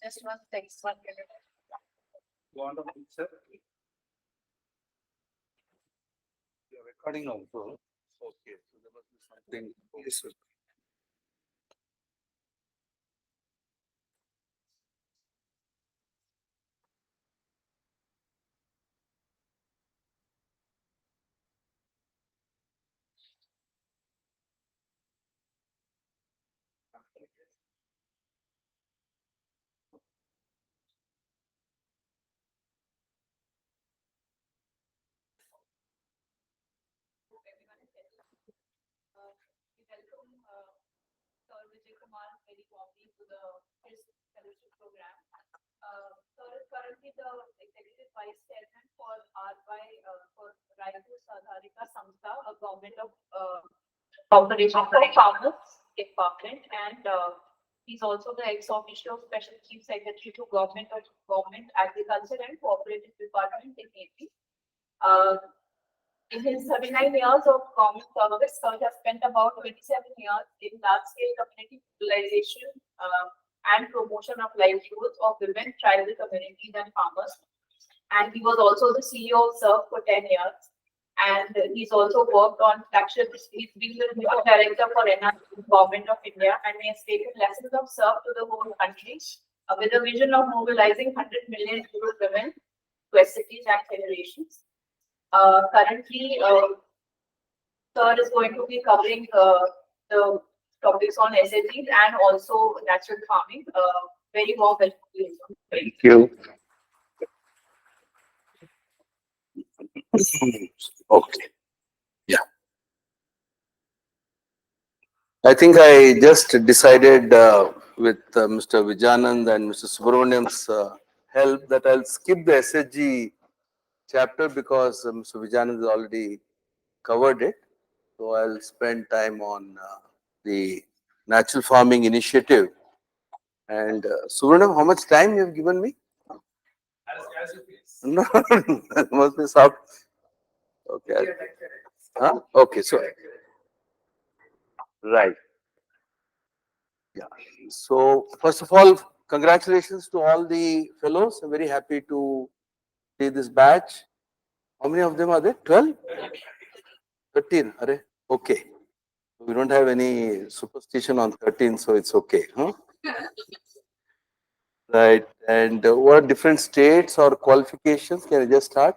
Just one thing, 1 minute. You want a picture? You're recording also. Okay, so there must be something. Yes, sir. We welcome Sir Vijay Kumar very warmly to his fellowship program. Sir is currently the Executive Vice Chairman for RY for Raitu Sadharika Samstha, a government of Corporation for Farmers Department, and he's also the ex officio Special Chief Secretary to Government Agriculture and Cooperative Department in AP. In his 39 years of government service, Sir has spent about 27 years in large-scale community mobilization and promotion of livelihoods of women, tribal communities, and farmers. And he was also the CEO of SERV for 10 years. And he's also worked on flagship. He's been the director for NRC, Government of India, and he has taken lessons of SERV to the whole country with a vision of mobilizing 100 million rural women to cities and generations. Currently, Sir is going to be covering the topics on SAGs and also natural farming. Very warm welcome. Thank you. Okay. Yeah. I think I just decided with Mr. Vijayanand and Mr. Subramaniam's help that I'll skip the SHG chapter because Mr. Vijayanand has already covered it. So I'll spend time on the natural farming initiative. And Subramaniam, how much time you have given me? As it is. No, that must be soft. Okay. Huh? Okay, so right. Yeah. So first of all, congratulations to all the fellows. I'm very happy to see this batch. How many of them are there? 12? 13. Are okay. We don't have any superstition on 13, so it's okay. Huh? Right. And what different states or qualifications? Can I just start?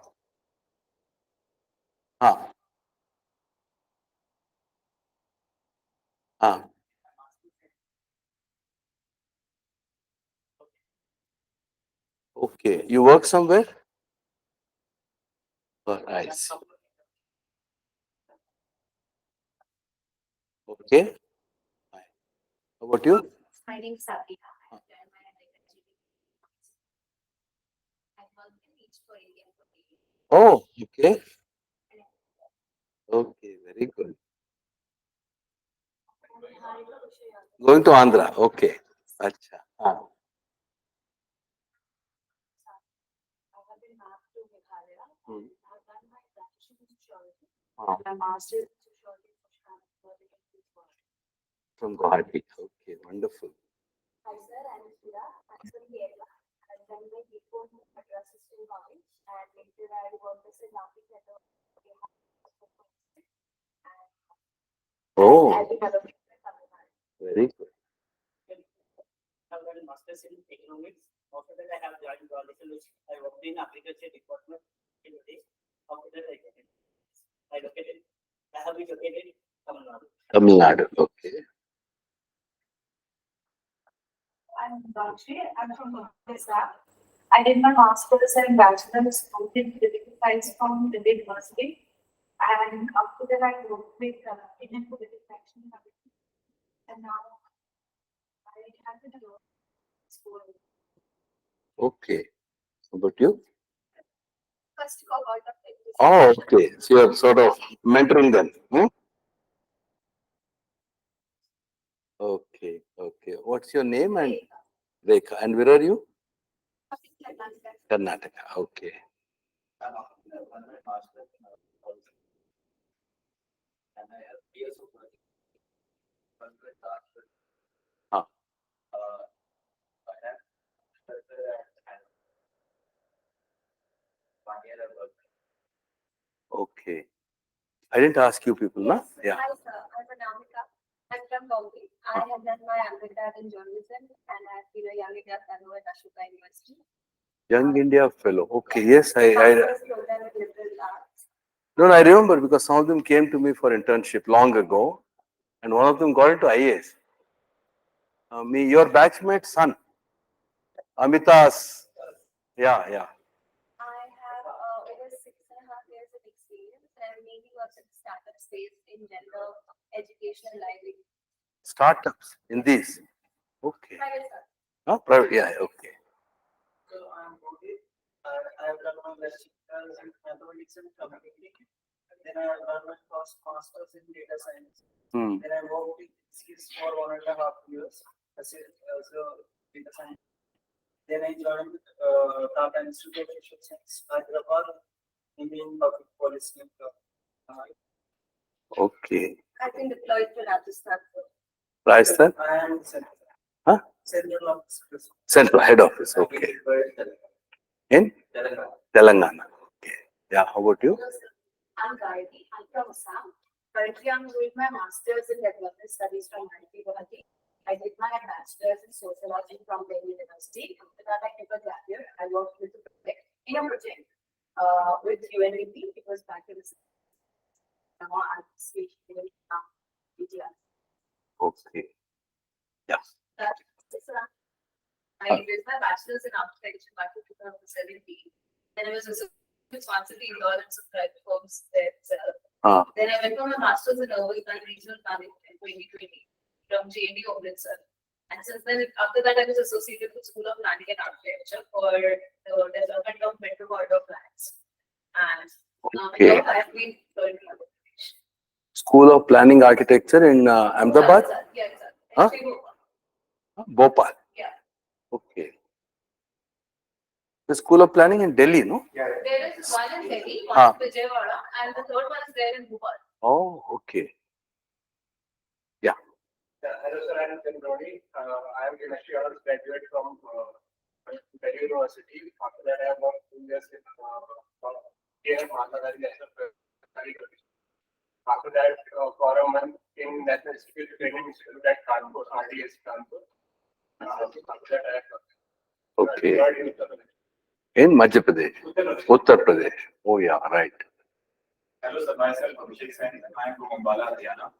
Ah. Ah. Okay. You work somewhere? Oh, I see. Okay. How about you? My name is Sati. Oh, okay. Okay, very good. Going to Andhra. Okay. Acha. Ah. Hmm. Ah. From Guwahati. Okay, wonderful. Hi sir, I'm Sudha. I'm from Kerala. I done my B.Com Madras System College and later I worked as a graphic designer. Oh, I've been allocated to Tamil Nadu. very good. I have done a master's in economics. After that, I have joined I worked in agriculture department in the day. After that, I located. I have been located Tamil Nadu. Okay. I'm Dakshi. I'm from Odisha. I did my master's and bachelor's both in political science from the university. And after that, I worked with Indian political action committee. And now I have been a law school. Okay. How about you? First of all, the Oh, okay. So you're sort of mentoring them. Hmm? Okay. Okay. What's your name and Rekha? And where are you? Karnataka. Okay. Ah, okay. I didn't ask you people, na? Yeah. Hi, sir. I'm Anamika. I'm from Bombay. I have done my undergrad in journalism and I have been a young India fellow at Ashoka University. Young India Fellow. Okay. Yes, Master's program in liberal arts. no, I remember because some of them came to me for internship long ago, and one of them got into IAS. Your batchmate son, Amita's. Yeah, yeah. I have over 6.5 years of experience and mainly works in the startup space in gender education and livelihood. Startups in these. Okay. Private sector. Oh, private. Yeah. Okay. So I'm Rohit. I have done my bachelor's in mathematics and computing. Then I have done my first master's in data science. Hmm. Then I worked with skills for 1.5 years as a data scientist. Then I joined Tata Institute of Social Science, Hyderabad, Indian Public Policy. Okay. I've been deployed to Rajasthan. Rajasthan? I am Central. Huh? Central Office. Central Head Office. Okay. In Telangana. Okay. Yeah. How about you? I'm Gaidi. I'm from Assam. Currently, I'm doing my master's in development studies from IIT Guwahati. I did my bachelor's in sociology from Delhi University. After that, I took a gap year. I worked with a project with UNDP. It was back in the now I'm speaking in India. Okay. Yeah. I did my bachelor's in architecture back in 2017. Then I was also responsible in law and some private firms there itself. Then I went for my master's in urban and regional planning in 2020 from JND Amritsar. And since then, after that, I was associated with School of Planning and Architecture for the development of metro corridor plans. And Okay. now I've been learning about it. School of Planning Architecture in Ahmedabad? Yeah, exactly. Huh? Bhopal. Yeah. Okay. The School of Planning in Delhi, no? There is one in Delhi, one in Vijayawada, and the third one is there in Bhopal. Oh, okay. Yeah. Hello, sir. I am Chandroni. I am an assurance graduate from Delhi University. After that, I have worked 2 years in KM Mahatma Gandhi National Primary College. After that, for a month in National Institute Training Institute at Kanpur, RDS Kanpur. After that, I have Okay. joined in Uttar Pradesh. In Madhya Pradesh. Uttar Pradesh. Oh, yeah, right. Hello, sir. Myself, Abhishek Sen. I am from Ambala, Haryana.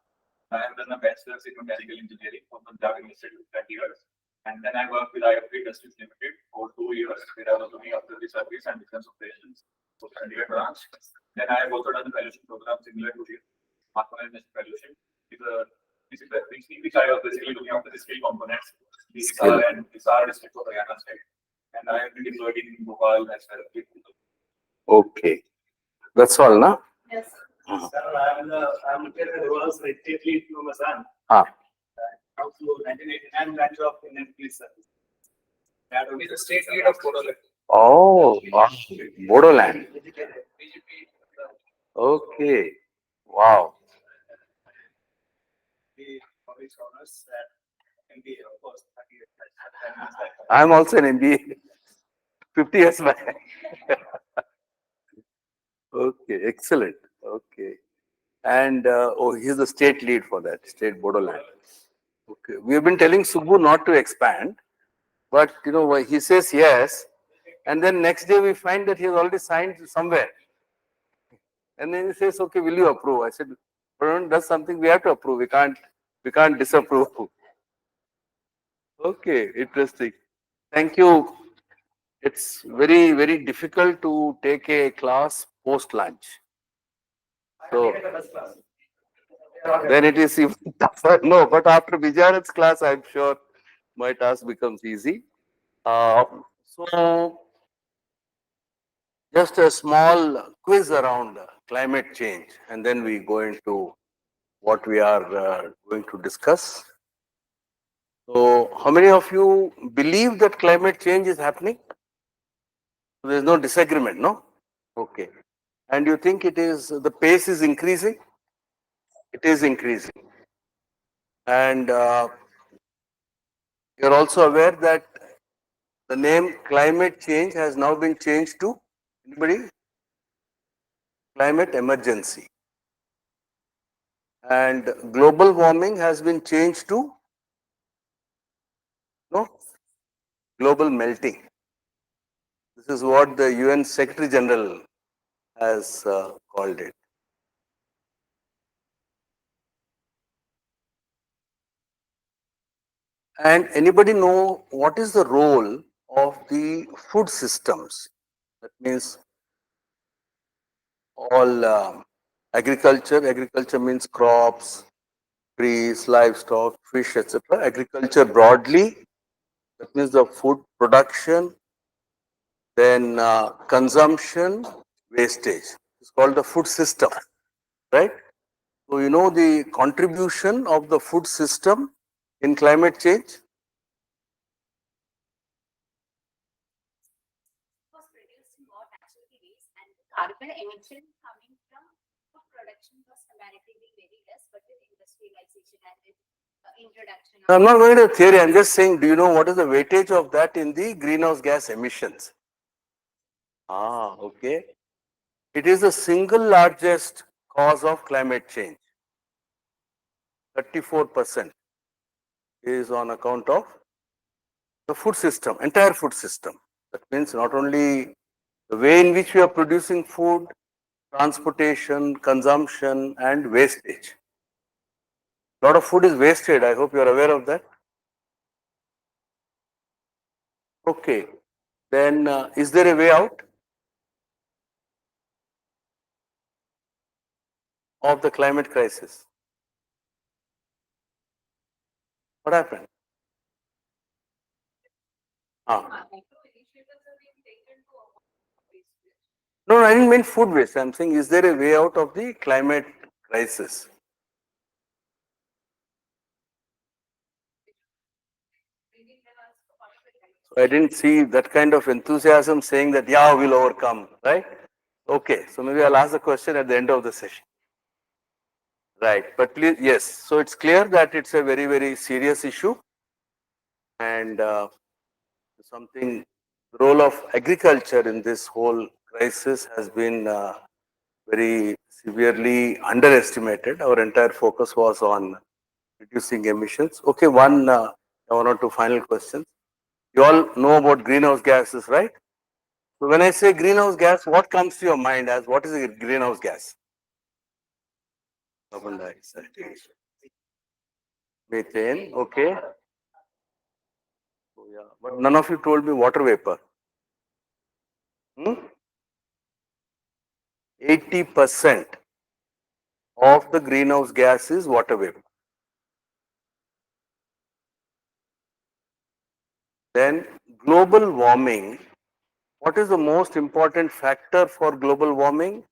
I have done a bachelor's in mechanical engineering from Punjab University for 30 years. And then I worked with IFP Industries Limited for 2 years, where I was looking after the service and defense operations for Chandigarh branch. Then I have also done a fellowship program similar to the Mahatma Gandhi Fellowship. Which I was basically looking after the skill components, the SAR and the SAR district of Haryana state. And I have been deployed in Bhopal as well. Okay. That's all, na? Yes. Sir, I'm was state from Assam. Ah. Up to 1989 branch of Indian Police Service. That is the state lead of Bodoland. Oh, wow. Bodoland. Okay. Wow. The police honors that MBA, of course, 30 years. I'm also an MBA. 50 years back. Okay, excellent. Okay. And oh, he's the state lead for that, state Bodoland. Okay. We have been telling Subbu not to expand, but you know, he says yes, and then next day we find that he has already signed somewhere. And then he says, okay, will you approve? I said, government does something, we have to approve. We can't disapprove. Okay, interesting. Thank you. It's very difficult to take a class post lunch. So then it is even tougher. No, but after Vijayan's class, I'm sure my task becomes easy. So just a small quiz around climate change, and then we go into what we are going to discuss. So, how many of you believe that climate change is happening? There is no disagreement, no? Okay. And you think it is, the pace is increasing? It is increasing. And you're also aware that the name climate change has now been changed to, anybody? Climate emergency. And global warming has been changed to, no? Global melting. This is what the UN Secretary General has called it. And anybody know what is the role of the food systems? That means all agriculture. Agriculture means crops, trees, livestock, fish, etc. Agriculture broadly, that means the food production, then consumption, wastage. It's called the food system, right? So you know the contribution of the food system in climate change? Was producing more natural waste and the carbon emission coming from food production was comparatively very less, but with industrialization and with introduction of I'm not going to theory, I'm just saying, do you know what is the weightage of that in the greenhouse gas emissions? Ah, okay. It is the single largest cause of climate change. 34% is on account of the food system, entire food system. That means not only the way in which we are producing food, transportation, consumption, and wastage. A lot of food is wasted. I hope you are aware of that. Okay. Then is there a way out of the climate crisis? What happened? Ah. No, I didn't mean food waste. I'm saying, is there a way out of the climate crisis? So I didn't see that kind of enthusiasm saying that, yeah, we'll overcome, right? Okay, so maybe I'll ask the question at the end of the session. Right, but please, yes, so it's clear that it's a very serious issue, and something, the role of agriculture in this whole crisis has been very severely underestimated. Our entire focus was on reducing emissions. Okay, one or two final questions. You all know about greenhouse gases, right? So when I say greenhouse gas, what comes to your mind as what is a greenhouse gas? Carbon dioxide. Methane, okay. Oh, yeah. But none of you told me water vapor. 80% of the greenhouse gas is water vapor. Then global warming. What is the most important factor for global warming?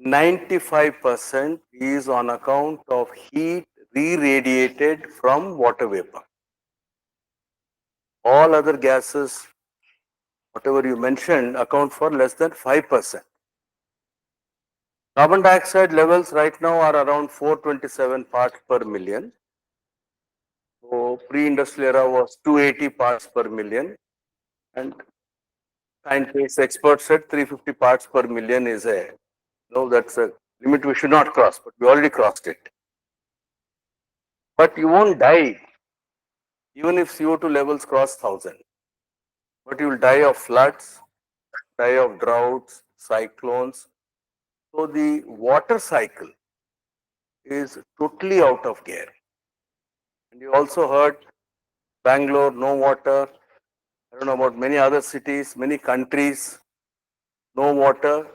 95% is on account of heat re-radiated from water vapor. All other gases, whatever you mentioned, account for less than 5%. Carbon dioxide levels right now are around 427 parts per million. So pre-industrial era was 280 parts per million, and scientists, experts said 350 parts per million is that's a limit we should not cross, but we already crossed it. But you won't die even if CO2 levels cross 1000. But you will die of floods, die of droughts, cyclones, So the water cycle is totally out of gear. And you also heard Bangalore, no water. I don't know about many other cities, many countries, no water.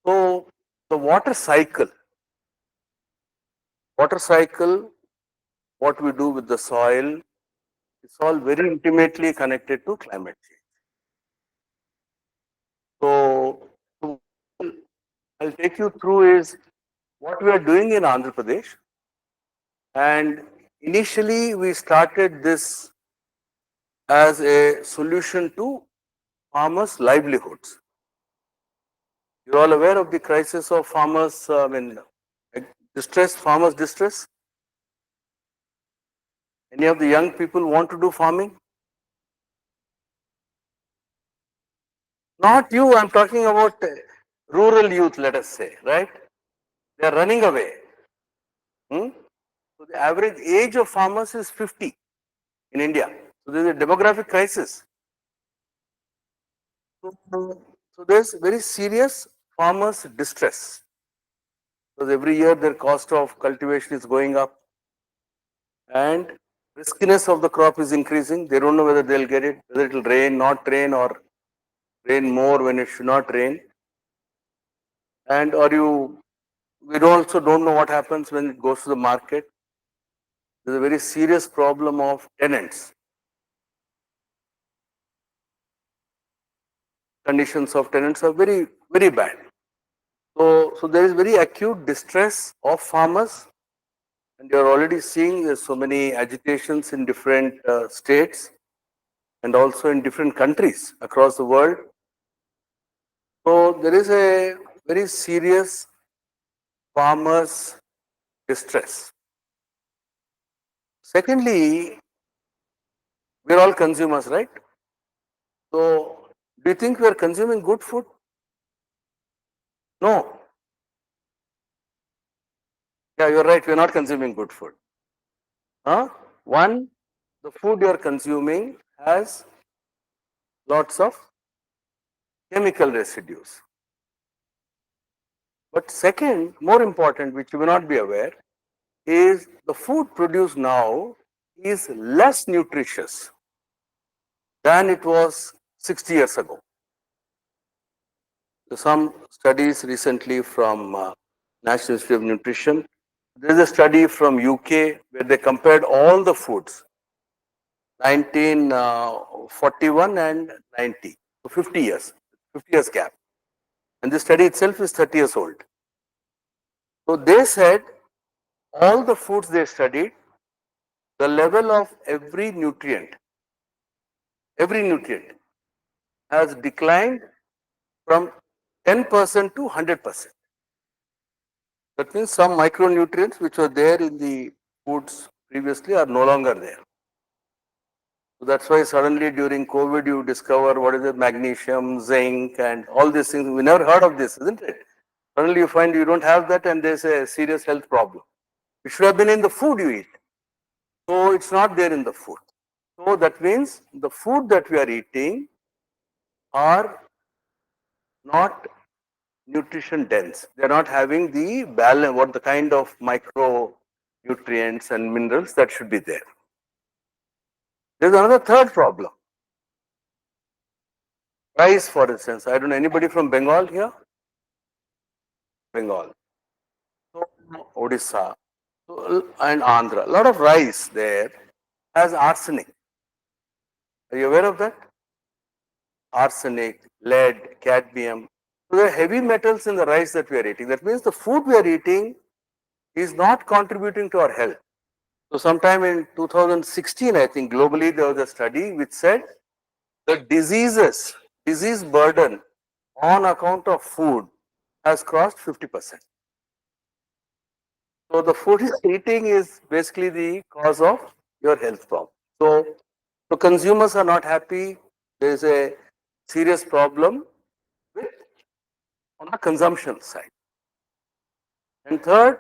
So the water cycle, what we do with the soil, it's all very intimately connected to climate change. So I'll take you through is what we are doing in Andhra Pradesh. And initially we started this as a solution to farmers' livelihoods. You're all aware of the crisis of farmers, distress, farmers' distress? Any of the young people want to do farming? Not you, I'm talking about rural youth, let us say, right? They are running away. Hmm? So the average age of farmers is 50 in India. So there is a demographic crisis. So there's very serious farmers' distress. Because every year their cost of cultivation is going up and riskiness of the crop is increasing. They don't know whether they'll get it, whether it will rain, not rain, or rain more when it should not rain. And we also don't know what happens when it goes to the market. There's a very serious problem of tenants. Conditions of tenants are very, very bad. So there is very acute distress of farmers, and you're already seeing there's so many agitations in different states and also in different countries across the world. So there is a very serious farmers' distress. Secondly, we're all consumers, right? So do you think we are consuming good food? No. Yeah, you're right. We're not consuming good food. Huh? One, the food you're consuming has lots of chemical residues. But second, more important, which you may not be aware, is the food produced now is less nutritious than it was 60 years ago. So some studies recently from National Institute of Nutrition. There is a study from UK where they compared all the foods 1941 and 90, so 50 years gap. And this study itself is 30 years old. So they said all the foods they studied, the level of every nutrient has declined from 10% to 100%. That means some micronutrients which were there in the foods previously are no longer there. So that's why suddenly during COVID you discover what is it, magnesium, zinc and all these things. We never heard of this, isn't it? Suddenly you find you don't have that and there's a serious health problem. It should have been in the food you eat. So it's not there in the food. So that means the food that we are eating are not nutrition dense. They're not having the balance, what the kind of micronutrients and minerals that should be there. There's another third problem. Rice, for instance. I don't know anybody from Bengal here? Bengal. So, Odisha and Andhra. A lot of rice there has arsenic. Are you aware of that? Arsenic, lead, cadmium. So there are heavy metals in the rice that we are eating. That means the food we are eating is not contributing to our health. So sometime in 2016, I think globally there was a study which said the disease burden on account of food has crossed 50%. So the food you're eating is basically the cause of your health problem. So consumers are not happy. There is a serious problem with on the consumption side. And third,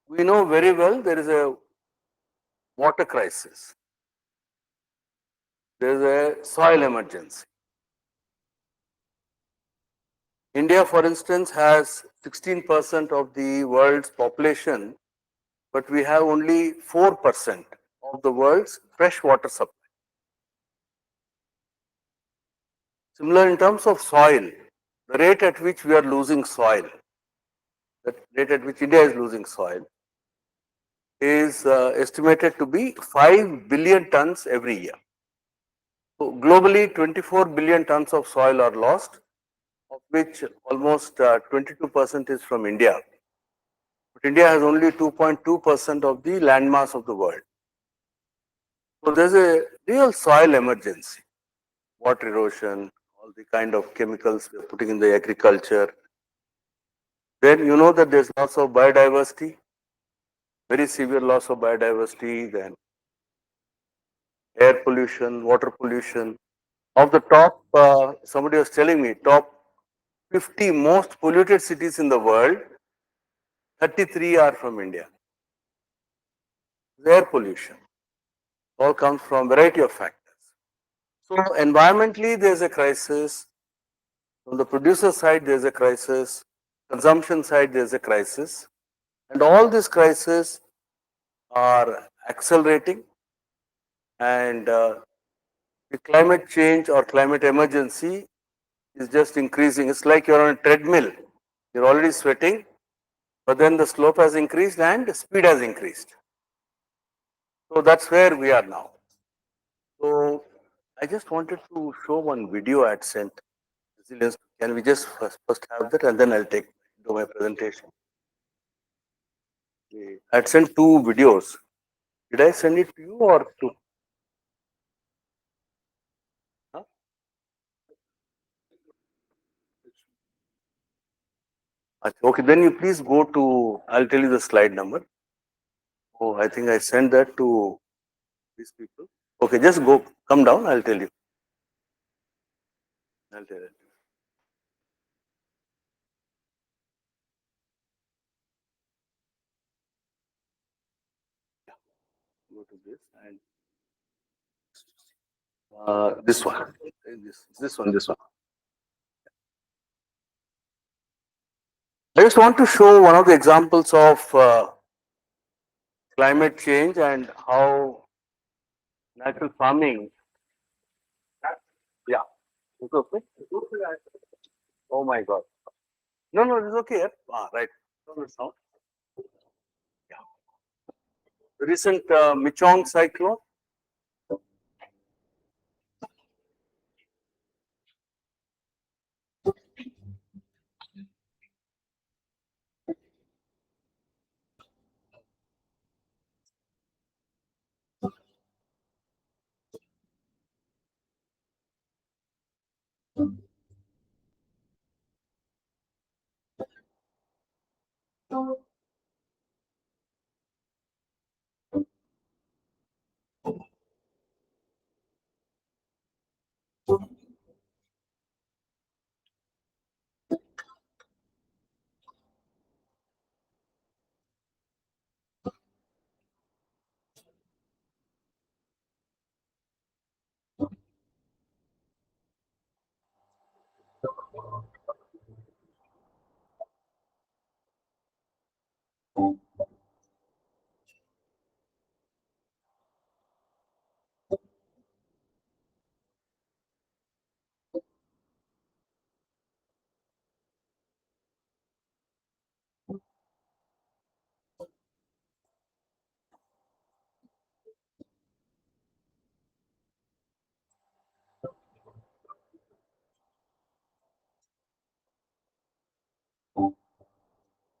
we know very well there is a water crisis. There is a soil emergency. India, for instance, has 16% of the world's population, but we have only 4% of the world's fresh water supply. Similar in terms of soil, the rate at which we are losing soil, the rate at which India is losing soil is estimated to be 5 billion tons every year. So globally, 24 billion tons of soil are lost, of which almost 22% is from India. But India has only 2.2% of the landmass of the world. So there's a real soil emergency, water erosion, all the kind of chemicals we're putting in the agriculture. Then you know that there's loss of biodiversity, very severe loss of biodiversity, then air pollution, water pollution. Of the top, somebody was telling me, top 50 most polluted cities in the world, 33 are from India. Air pollution all comes from variety of factors. So environmentally, there's a crisis. From the producer side, there's a crisis. Consumption side, there's a crisis. And all these crises are accelerating, and the climate change or climate emergency is just increasing. It's like you're on a treadmill. You're already sweating, but then the slope has increased and the speed has increased. So that's where we are now. So I just wanted to show one video I had sent. Resilience. Can we just first have that, and then I'll do my presentation. Okay. I had sent two videos. Did I send it to you or to? Huh? Okay, then you please go to, I'll tell you the slide number. Oh, I think I sent that to these people. Okay, just go, come down, I'll tell you. I'll tell you. Go to this and this one. This one. I just want to show one of the examples of climate change and how natural farming. Yeah. It's okay. Oh my God. No, no, it's okay. Ah, right. No, it's not. Yeah. Recent Michong cyclone.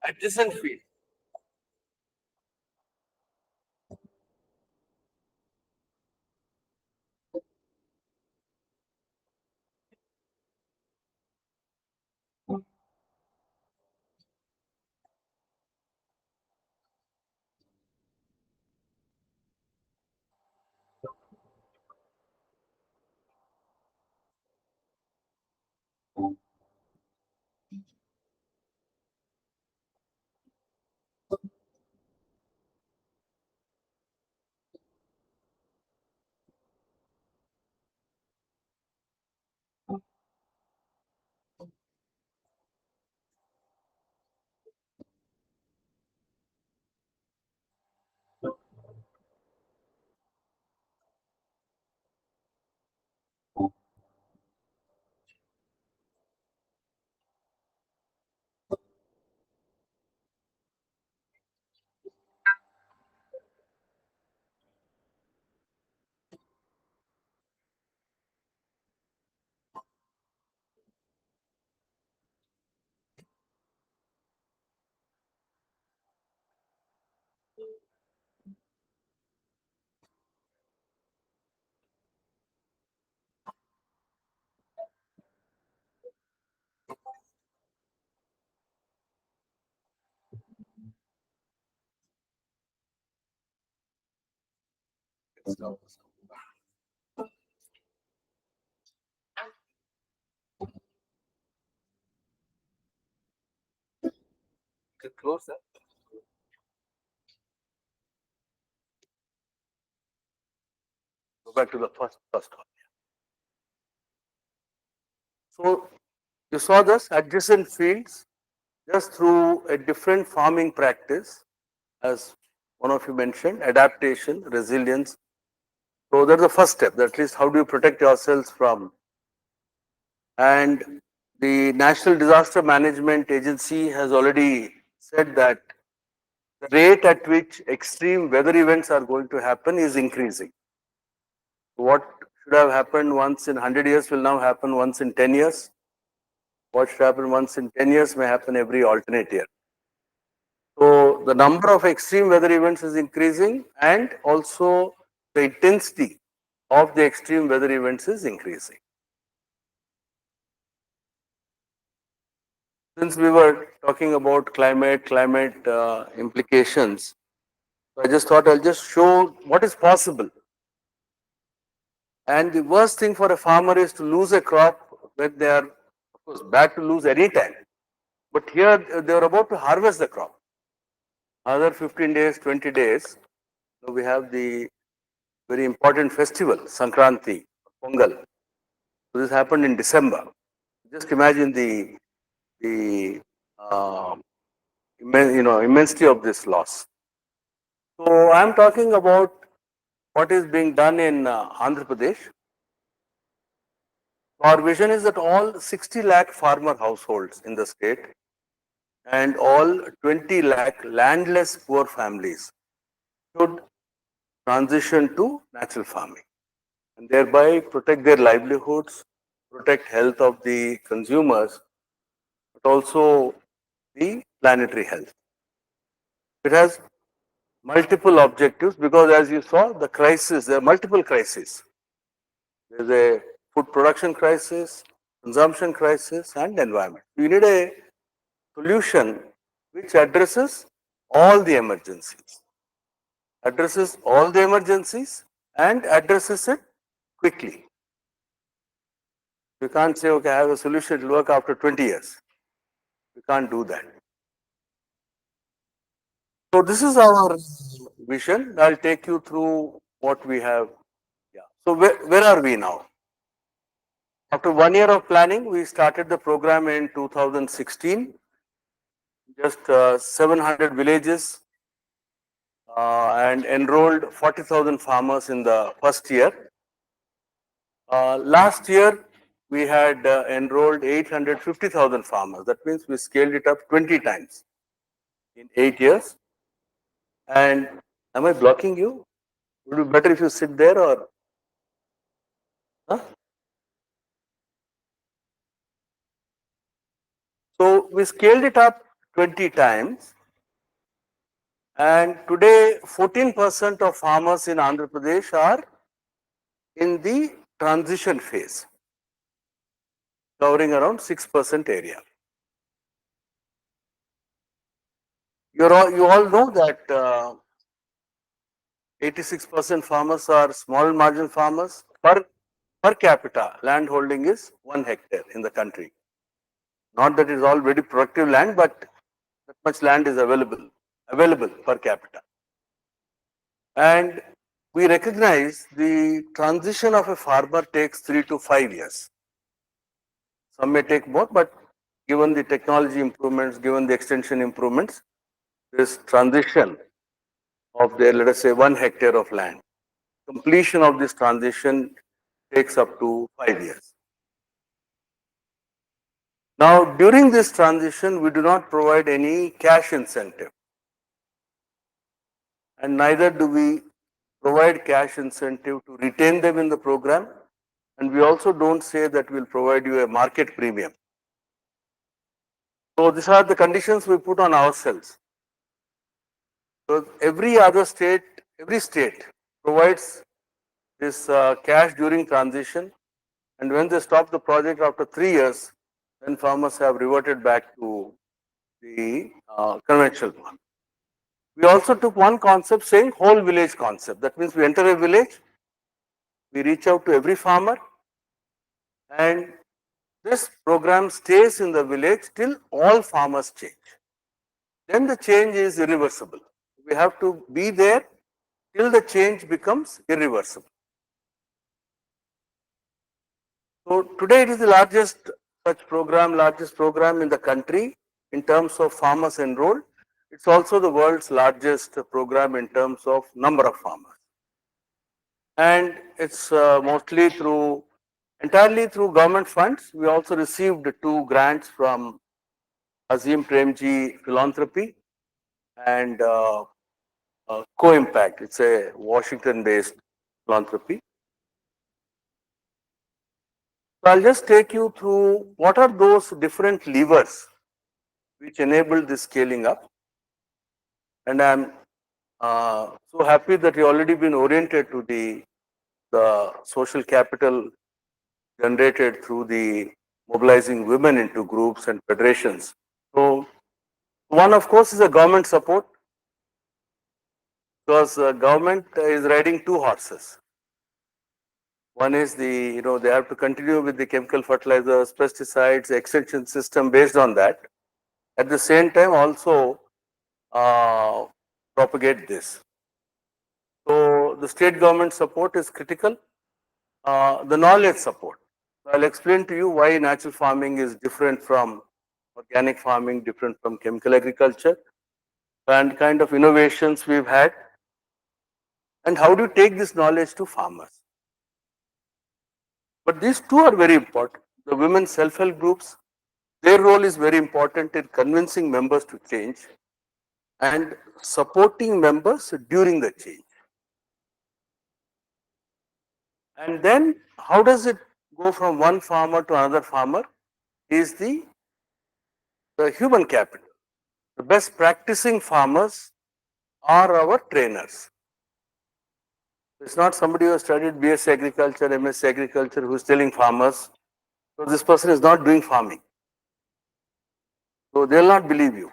Adjacent field. stop. Close that. Go back to the first one. So you saw this adjacent fields just through a different farming practice, as one of you mentioned, adaptation, resilience. So that's the first step. At least how do you protect yourselves from? And the National Disaster Management Agency has already said that the rate at which extreme weather events are going to happen is increasing. What should have happened once in 100 years will now happen once in 10 years. What should happen once in 10 years may happen every alternate year. So the number of extreme weather events is increasing, and also the intensity of the extreme weather events is increasing. Since we were talking about climate implications, I just thought I'll just show what is possible. And the worst thing for a farmer is to lose a crop when they are, of course, bad to lose any time. But here they are about to harvest the crop. Another 15 days, 20 days, so we have the very important festival, Sankranti, Pongal. So this happened in December. Just imagine the immensity of this loss. So I'm talking about what is being done in Andhra Pradesh. Our vision is that all 60 lakh farmer households in the state and all 20 lakh landless poor families should transition to natural farming and thereby protect their livelihoods, protect health of the consumers, but also the planetary health. It has multiple objectives because, as you saw, the crisis, there are multiple crises. There's a food production crisis, consumption crisis, and environment. We need a solution which addresses all the emergencies, and addresses it quickly. You can't say, okay, I have a solution, it will work after 20 years. We can't do that. So this is our vision. I'll take you through what we have. Yeah. So where are we now? After 1 year of planning, we started the program in 2016. Just 700 villages and enrolled 40,000 farmers in the first year. Last year, we had enrolled 850,000 farmers. That means we scaled it up 20 times in 8 years. And am I blocking you? Would it be better if you sit there or? Huh? So we scaled it up 20 times. And today, 14% of farmers in Andhra Pradesh are in the transition phase, covering around 6% area. You all know that 86% farmers are small marginal farmers. Per capita, land holding is 1 hectare in the country. Not that it is all very productive land, but that much land is available per capita. And we recognize the transition of a farmer takes 3 to 5 years. Some may take more, but given the technology improvements, given the extension improvements, this transition of their, let us say, 1 hectare of land, completion of this transition takes up to 5 years. Now, during this transition, we do not provide any cash incentive, and neither do we provide cash incentive to retain them in the program, and we also don't say that we'll provide you a market premium. So these are the conditions we put on ourselves. So every state provides this cash during transition, and when they stop the project after 3 years, then farmers have reverted back to the conventional one. We also took one concept saying whole village concept. That means we enter a village, we reach out to every farmer, and this program stays in the village till all farmers change. Then the change is irreversible. We have to be there till the change becomes irreversible. So today it is the largest largest program in the country in terms of farmers enrolled. It's also the world's largest program in terms of number of farmers. And it's mostly entirely through government funds. We also received 2 grants from Azim Premji Philanthropy and Co-Impact. It's a Washington-based philanthropy. So I'll just take you through what are those different levers which enable this scaling up. And I'm so happy that you already been oriented to the social capital generated through the mobilizing women into groups and federations. So one, of course, is a government support, because government is riding 2 horses. One is they have to continue with the chemical fertilizers, pesticides, extension system based on that. At the same time, also propagate this. So the state government support is critical. The knowledge support. I'll explain to you why natural farming is different from organic farming, different from chemical agriculture, and kind of innovations we've had. And how do you take this knowledge to farmers? But these 2 are very important. The women self-help groups, their role is very important in convincing members to change and supporting members during the change. And then how does it go from one farmer to another farmer is the human capital. The best practicing farmers are our trainers. It's not somebody who has studied BSc agriculture, MSc agriculture who is telling farmers, so this person is not doing farming. So they will not believe you.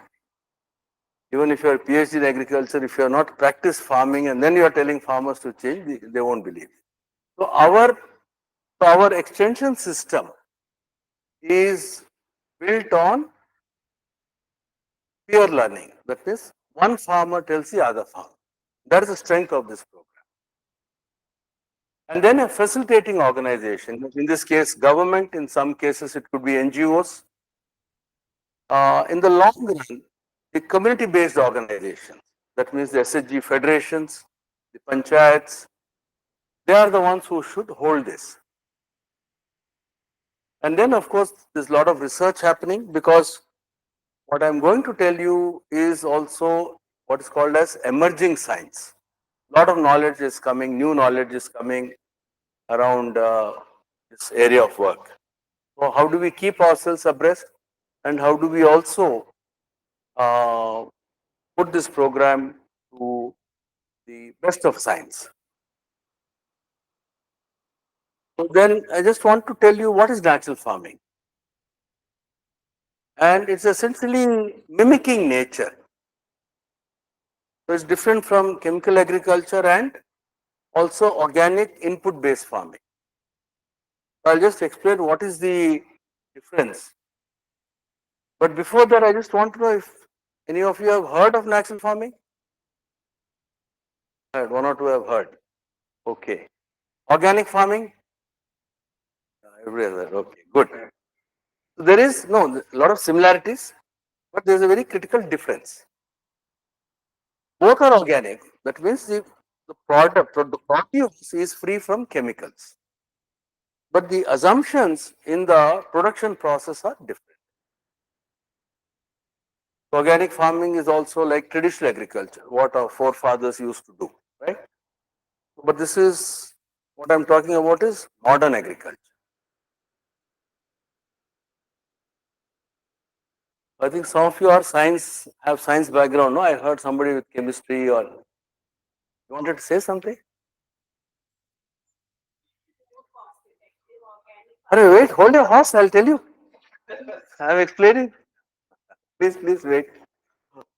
Even if you are PhD in agriculture, if you have not practiced farming and then you are telling farmers to change, they won't believe. So our extension system is built on peer learning. That is, one farmer tells the other farmer. That is the strength of this program. And then a facilitating organization, in this case government, in some cases it could be NGOs. In the long run, the community-based organizations, that means the SHG federations, the panchayats, they are the ones who should hold this. And then of course, there's a lot of research happening, because what I'm going to tell you is also what is called as emerging science. A lot of knowledge is coming, new knowledge is coming around this area of work. So how do we keep ourselves abreast, and how do we also put this program to the best of science? So then I just want to tell you what is natural farming. And it's essentially mimicking nature. So it's different from chemical agriculture and also organic input based farming. I'll just explain what is the difference. But before that, I just want to know if any of you have heard of natural farming? One or two have heard. Okay. Organic farming? Everywhere. Okay, good. So there is a lot of similarities, but there is a very critical difference. Both are organic. That means the produce is free from chemicals. But the assumptions in the production process are different. Organic farming is also like traditional agriculture, what our forefathers used to do, right? But this is, what I'm talking about is modern agriculture. I think some of you are have science background, no? I heard somebody with chemistry, or you wanted to say something? Wait, hold your horse, I'll tell you. I'm explaining. Please wait.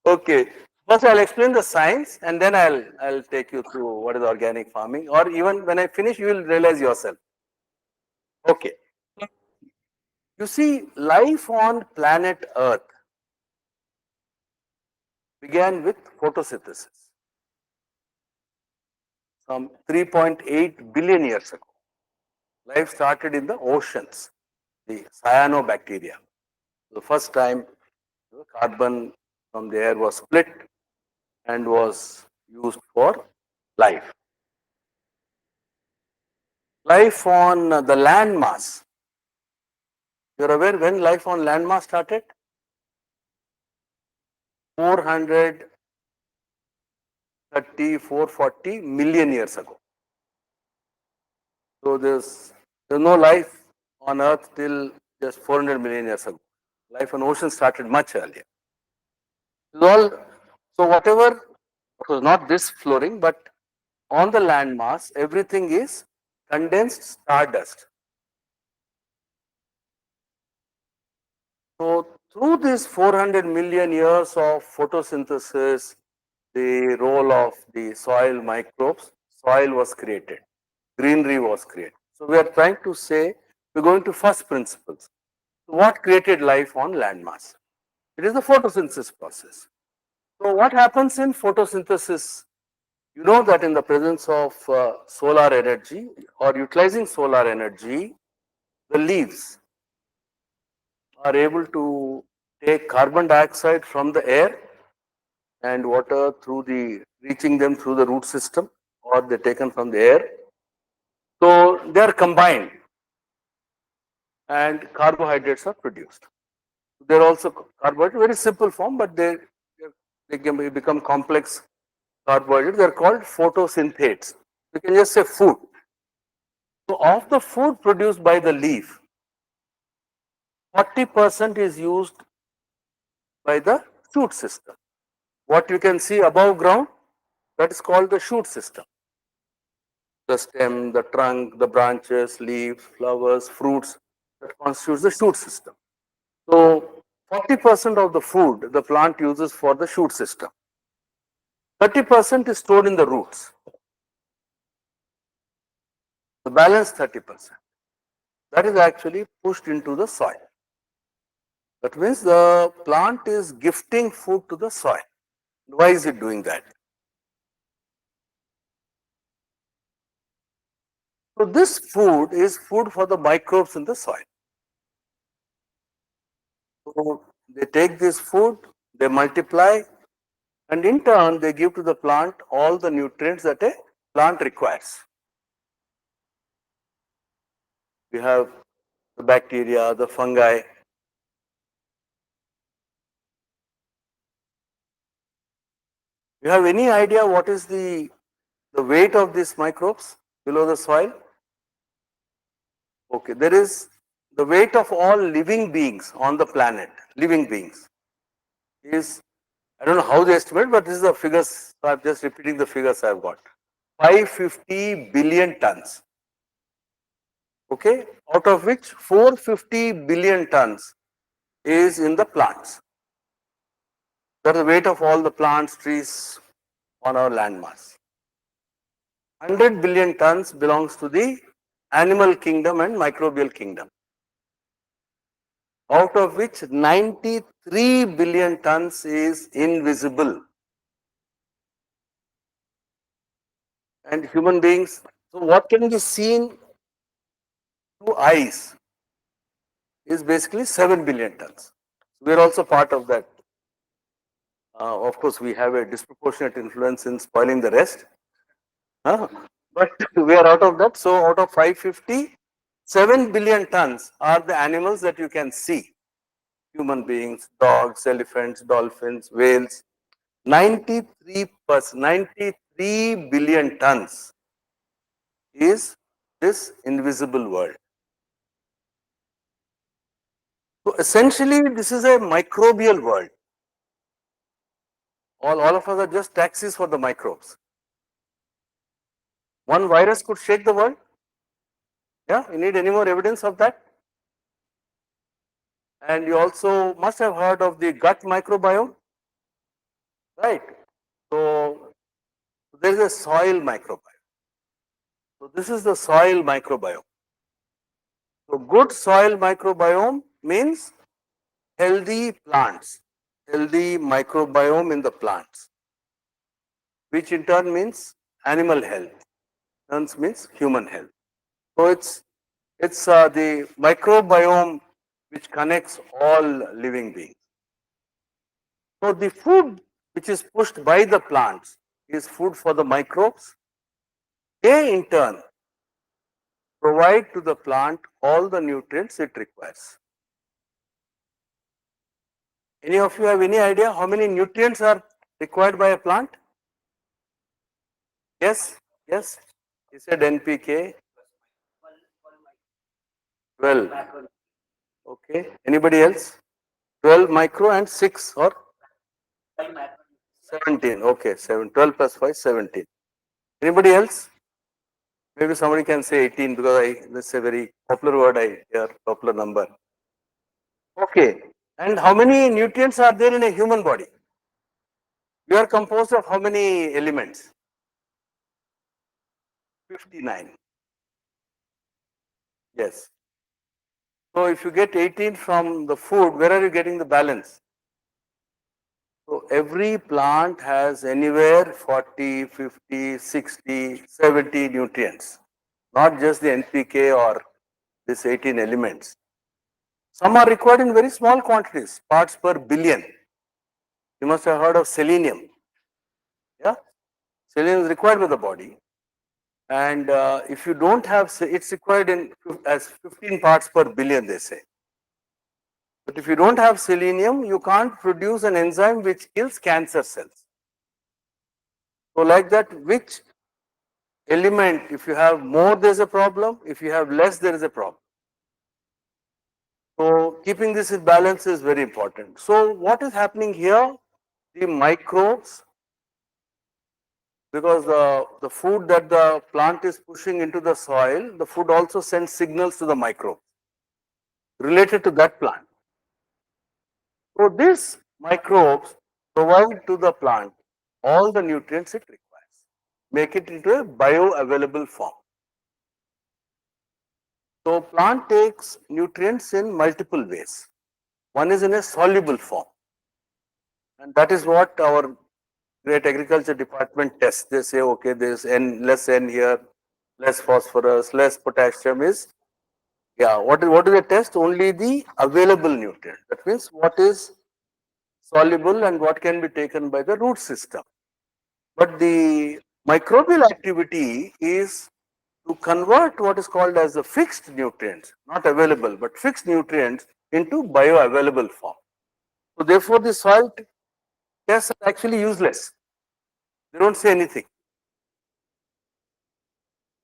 Okay. First, I'll explain the science and then I'll take you through what is organic farming, or even when I finish, you will realize yourself. Okay. You see, life on planet Earth began with photosynthesis some 3.8 billion years ago. Life started in the oceans, the cyanobacteria. The first time the carbon from the air was split and was used for life. Life on the land mass. You're aware when life on land mass started? 430, 440 million years ago. So there's no life on Earth till just 400 million years ago. Life on ocean started much earlier. All, so whatever, it was not this flooring, but on the land mass, everything is condensed stardust. So through this 400 million years of photosynthesis, the role of the soil microbes, soil was created, greenery was created. So we are trying to say, we're going to first principles. What created life on landmass? It is the photosynthesis process. So what happens in photosynthesis? You know that in the presence of solar energy or utilizing solar energy, the leaves are able to take carbon dioxide from the air and water through the reaching them through the root system, or they're taken from the air. So they are combined and carbohydrates are produced. They're also carbohydrates, very simple form, but they can become complex carbohydrates. They're called photosynthates. You can just say food. So of the food produced by the leaf, 40% is used by the shoot system. What you can see above ground, that is called the shoot system. The stem, the trunk, the branches, leaves, flowers, fruits, that constitutes the shoot system. So 40% of the food the plant uses for the shoot system. 30% is stored in the roots. The balance 30%. That is actually pushed into the soil. That means the plant is gifting food to the soil. Why is it doing that? So this food is food for the microbes in the soil. So they take this food, they multiply, and in turn they give to the plant all the nutrients that a plant requires. We have the bacteria, the fungi. You have any idea what is the weight of these microbes below the soil? Okay, there is the weight of all living beings on the planet, living beings, is, I don't know how they estimate, but this is the figures, so I'm just repeating the figures I've got. 550 billion tons. Okay, out of which 450 billion tons is in the plants. That is the weight of all the plants, trees on our landmass. 100 billion tons belongs to the animal kingdom and microbial kingdom, out of which 93 billion tons is invisible. And human beings, so what can be seen through eyes is basically 7 billion tons. We are also part of that. Of course, we have a disproportionate influence in spoiling the rest. But we are out of that. So out of 550, 7 billion tons are the animals that you can see. Human beings, dogs, elephants, dolphins, whales. 93 billion tons is this invisible world. So essentially, this is a microbial world. All of us are just taxis for the microbes. One virus could shake the world. Yeah, you need any more evidence of that? And you also must have heard of the gut microbiome. right? So there is a soil microbiome. So this is the soil microbiome. So good soil microbiome means healthy plants, healthy microbiome in the plants, which in turn means animal health, turns means human health. So it's the microbiome which connects all living beings. So the food which is pushed by the plants is food for the microbes. They in turn provide to the plant all the nutrients it requires. Any of you have any idea how many nutrients are required by a plant? Yes, yes. He said NPK. 12. Okay. Anybody else? 12 micro and 6 or 17. Okay, 12 plus 5, 17. Anybody else? Maybe somebody can say 18 because that's a very popular word I hear, popular number. Okay. And how many nutrients are there in a human body? You are composed of how many elements? 59. Yes. So if you get 18 from the food, where are you getting the balance? So every plant has anywhere 40, 50, 60, 70 nutrients, not just the NPK or this 18 elements. Some are required in very small quantities, parts per billion. You must have heard of selenium. Yeah, selenium is required by the body, and if you don't have, it's required in as 15 parts per billion, they say. But if you don't have selenium, you can't produce an enzyme which kills cancer cells. So like that, which element, if you have more, there's a problem. If you have less, there is a problem. So keeping this in balance is very important. So what is happening here? The microbes, because the food that the plant is pushing into the soil, the food also sends signals to the microbe related to that plant. So these microbes provide to the plant all the nutrients it requires, make it into a bioavailable form. So plant takes nutrients in multiple ways. One is in a soluble form, and that is what our great agriculture department tests. They say, okay, there's less N here, less phosphorus, less potassium is, yeah, what do they test? Only the available nutrient. That means what is soluble and what can be taken by the root system. But the microbial activity is to convert what is called as the fixed nutrients, not available, but fixed nutrients into bioavailable form. So therefore, the soil tests are actually useless. They don't say anything.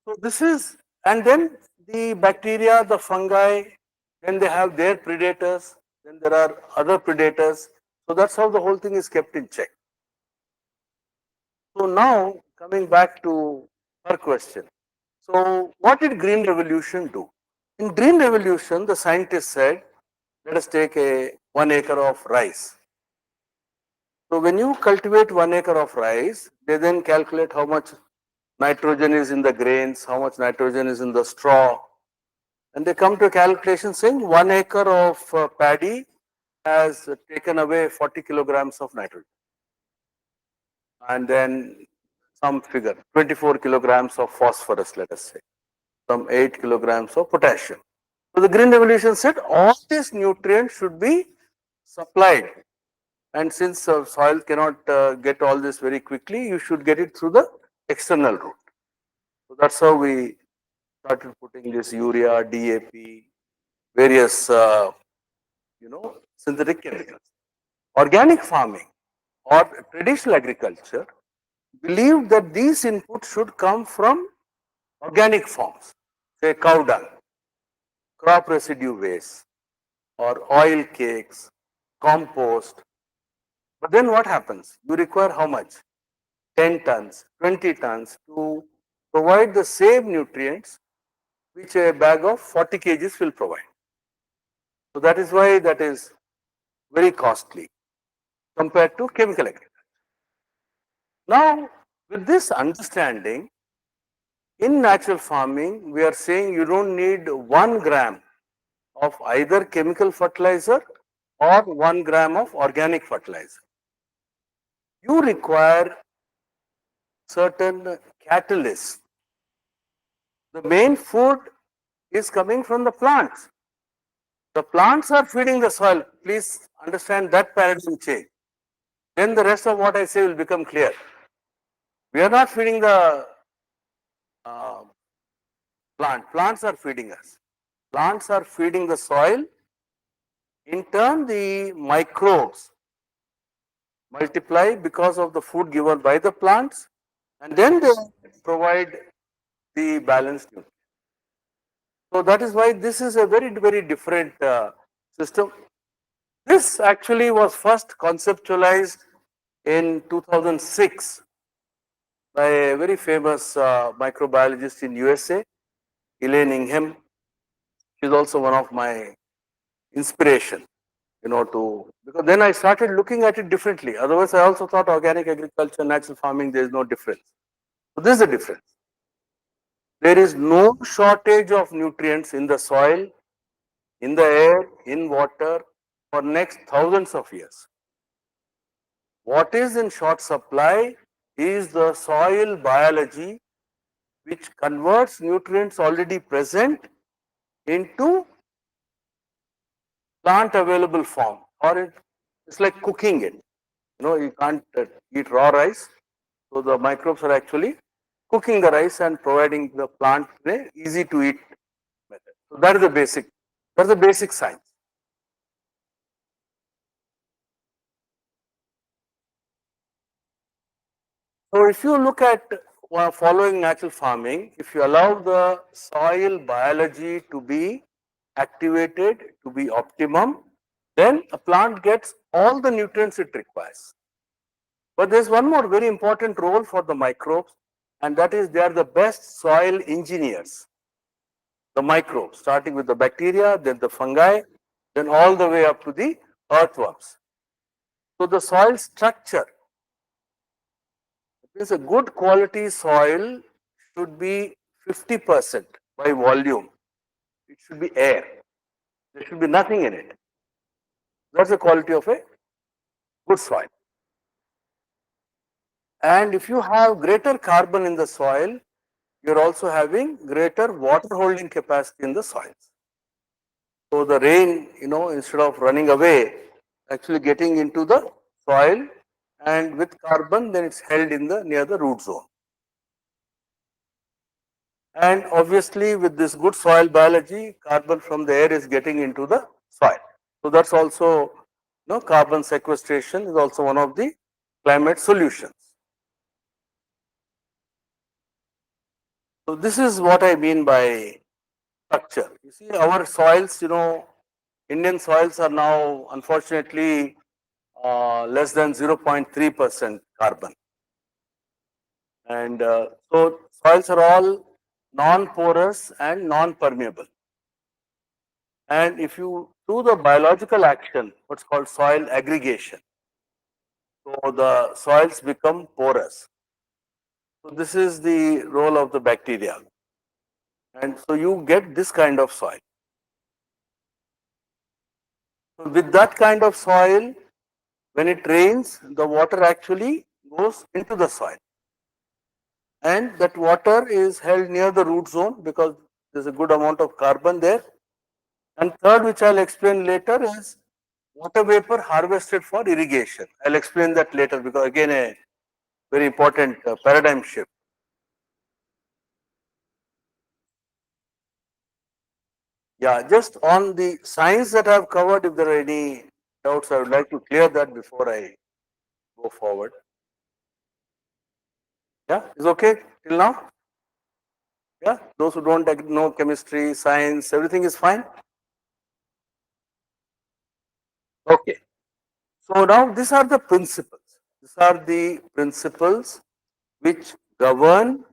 So this is, and then the bacteria, the fungi, then they have their predators, then there are other predators. So that's how the whole thing is kept in check. So now coming back to her question. So what did Green Revolution do? In Green Revolution, the scientists said, let us take a 1 acre of rice. So when you cultivate 1 acre of rice, they then calculate how much nitrogen is in the grains, how much nitrogen is in the straw, and they come to a calculation saying 1 acre of paddy has taken away 40 kilograms of nitrogen. And then some figure, 24 kilograms of phosphorus, let us say, some 8 kilograms of potassium. So the Green Revolution said all these nutrients should be supplied. And since soil cannot get all this very quickly, you should get it through the external route. So that's how we started putting this urea, DAP, various, synthetic chemicals. Organic farming or traditional agriculture believed that these inputs should come from organic forms, say cow dung, crop residue waste, or oil cakes, compost. But then what happens? You require how much? 10 tons, 20 tons to provide the same nutrients which a bag of 40 kgs will provide. So that is why that is very costly compared to chemical agriculture. Now, with this understanding, in natural farming, we are saying you don't need 1 gram of either chemical fertilizer or 1 gram of organic fertilizer. You require certain catalysts. The main food is coming from the plants. The plants are feeding the soil. Please understand that paradigm change. Then the rest of what I say will become clear. We are not feeding the uh, plant. Plants are feeding us. Plants are feeding the soil. In turn, the microbes multiply because of the food given by the plants, and then they provide the balanced nutrients. So that is why this is a very, very different system. This actually was first conceptualized in 2006 by a very famous microbiologist in USA, Elaine Ingham. She is also one of my inspiration, because then I started looking at it differently. Otherwise, I also thought organic agriculture, natural farming, there is no difference. So this is the difference. There is no shortage of nutrients in the soil, in the air, in water for next thousands of years. What is in short supply is the soil biology, which converts nutrients already present into plant available form, or it's like cooking it. You can't eat raw rice, so the microbes are actually cooking the rice and providing the plant in a easy to eat method. So that is the basic. That's the basic science. So if you look at following natural farming, if you allow the soil biology to be activated to be optimum, then a plant gets all the nutrients it requires. But there's one more very important role for the microbes, and that is they are the best soil engineers. The microbes, starting with the bacteria, then the fungi, then all the way up to the earthworms. So the soil structure, means a good quality soil should be 50% by volume. It should be air. There should be nothing in it. That's the quality of a good soil. And if you have greater carbon in the soil, you're also having greater water holding capacity in the soils. So the rain, instead of running away, actually getting into the soil, and with carbon, then it's held in the near the root zone. And obviously, with this good soil biology, carbon from the air is getting into the soil. So that's also, carbon sequestration is also one of the climate solutions. So this is what I mean by structure. You see, our soils, Indian soils are now unfortunately less than 0.3% carbon. And so soils are all non-porous and non-permeable. And if you do the biological action, what's called soil aggregation, so the soils become porous. So this is the role of the bacteria. And so you get this kind of soil. So with that kind of soil, when it rains, the water actually goes into the soil. And that water is held near the root zone because there's a good amount of carbon there. And third, which I'll explain later, is water vapor harvested for irrigation. I'll explain that later because again a very important paradigm shift. Yeah, just on the science that I've covered, if there are any doubts, I would like to clear that before I go forward. Yeah, is okay till now? Yeah, those who don't know chemistry, science, everything is fine? Okay. So now these are the principles. These are the principles which govern,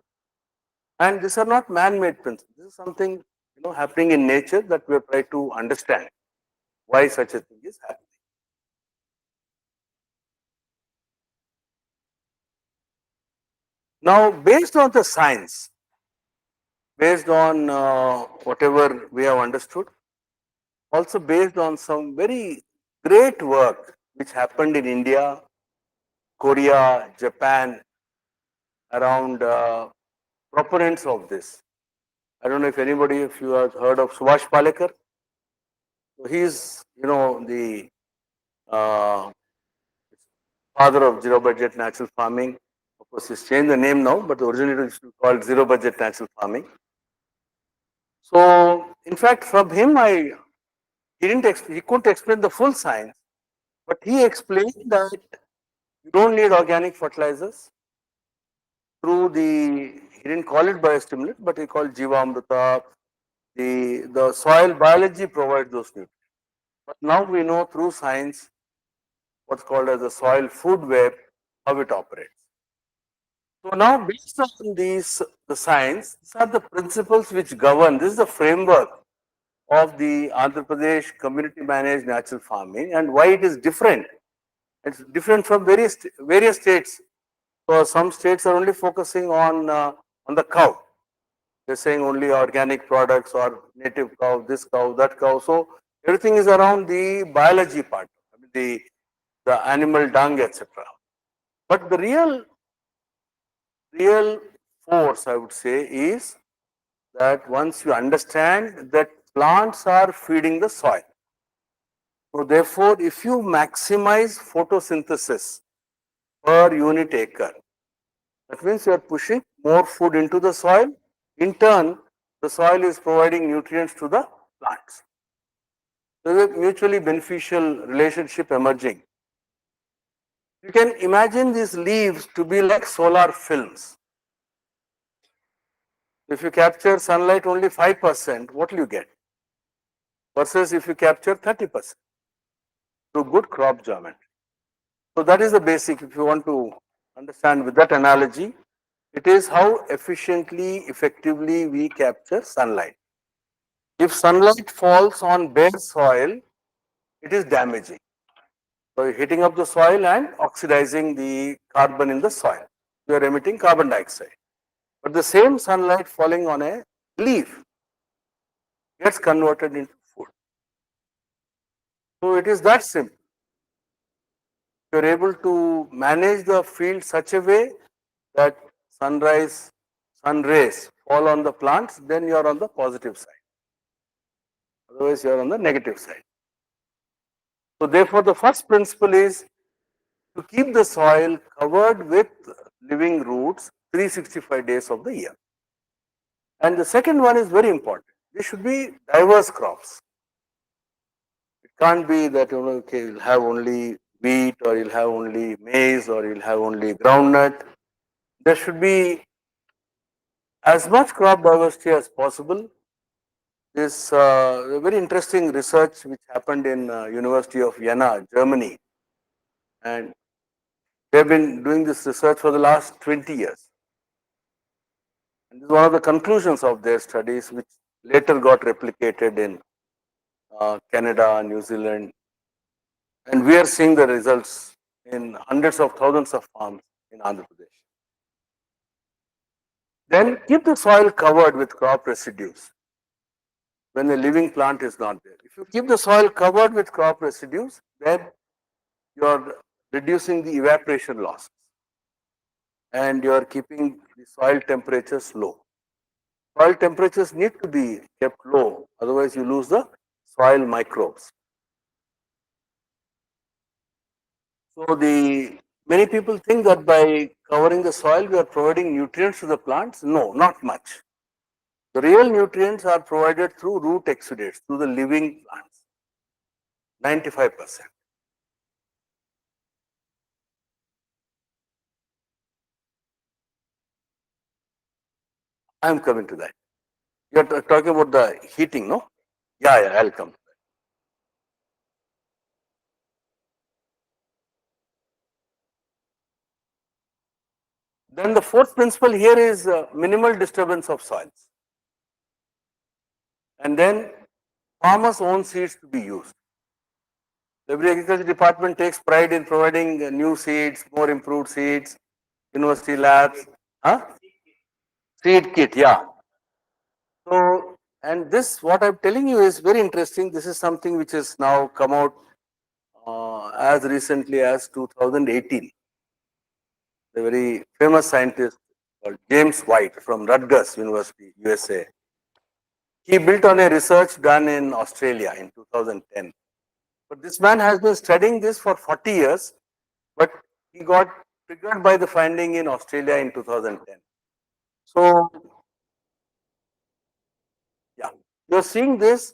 and these are not man-made principles. This is something happening in nature that we are trying to understand why such a thing is happening. Now, based on the science, based on whatever we have understood, also based on some very great work which happened in India, Korea, Japan, around proponents of this. I don't know if anybody, if you have heard of Subhash Palekar. So he is, the uh, father of zero budget natural farming. Of course, he's changed the name now, but originally it was called zero budget natural farming. So, in fact, from him, he couldn't explain the full science, but he explained that you don't need organic fertilizers through he didn't call it biostimulant, but he called Jivamrita. The soil biology provides those nutrients. But now we know through science what's called as the soil food web, how it operates. So now based on the science, these are the principles which govern, this is the framework of the Andhra Pradesh community managed natural farming and why it is different. It's different from various states. So some states are only focusing on the cow. They're saying only organic products or native cow, this cow, that cow. So everything is around the biology part, I mean the animal dung, etc. But the real force, I would say, is that once you understand that plants are feeding the soil. So therefore, if you maximize photosynthesis per unit acre, that means you are pushing more food into the soil. In turn, the soil is providing nutrients to the plants. There is a mutually beneficial relationship emerging. You can imagine these leaves to be like solar films. If you capture sunlight only 5%, what will you get? Versus if you capture 30% through good crop geometry. So that is the basic, if you want to understand with that analogy, it is how efficiently, effectively we capture sunlight. If sunlight falls on bare soil, it is damaging. So you're heating up the soil and oxidizing the carbon in the soil. You are emitting carbon dioxide. But the same sunlight falling on a leaf gets converted into food. So it is that simple. You're able to manage the field such a way that sun rays fall on the plants, then you are on the positive side. Otherwise, you are on the negative side. So therefore, the first principle is to keep the soil covered with living roots 365 days of the year. And the second one is very important. There should be diverse crops. It can't be that okay, you'll have only wheat or you'll have only maize or you'll have only groundnut. There should be as much crop diversity as possible. This very interesting research which happened in University of Vienna, Germany, and they have been doing this research for the last 20 years. And this is one of the conclusions of their studies, which later got replicated in Canada, New Zealand, and we are seeing the results in hundreds of thousands of farms in Andhra Pradesh. Then keep the soil covered with crop residues when the living plant is not there. If you keep the soil covered with crop residues, then you are reducing the evaporation losses and you are keeping the soil temperatures low. Soil temperatures need to be kept low, otherwise you lose the soil microbes. So many people think that by covering the soil we are providing nutrients to the plants. No, not much. The real nutrients are provided through root exudates, through the living plants, 95%. I am coming to that. You are talking about the heating, no? Yeah, I'll come to that. Then the fourth principle here is minimal disturbance of soils. And then farmers' own seeds to be used. Every agriculture department takes pride in providing new seeds, more improved seeds, university labs, Huh? Seed kit, yeah. So, and this, what I'm telling you is very interesting. This is something which has now come out as recently as 2018. The very famous scientist called James White from Rutgers University, USA. He built on a research done in Australia in 2010. But this man has been studying this for 40 years, but he got triggered by the finding in Australia in 2010. So, yeah, you're seeing this.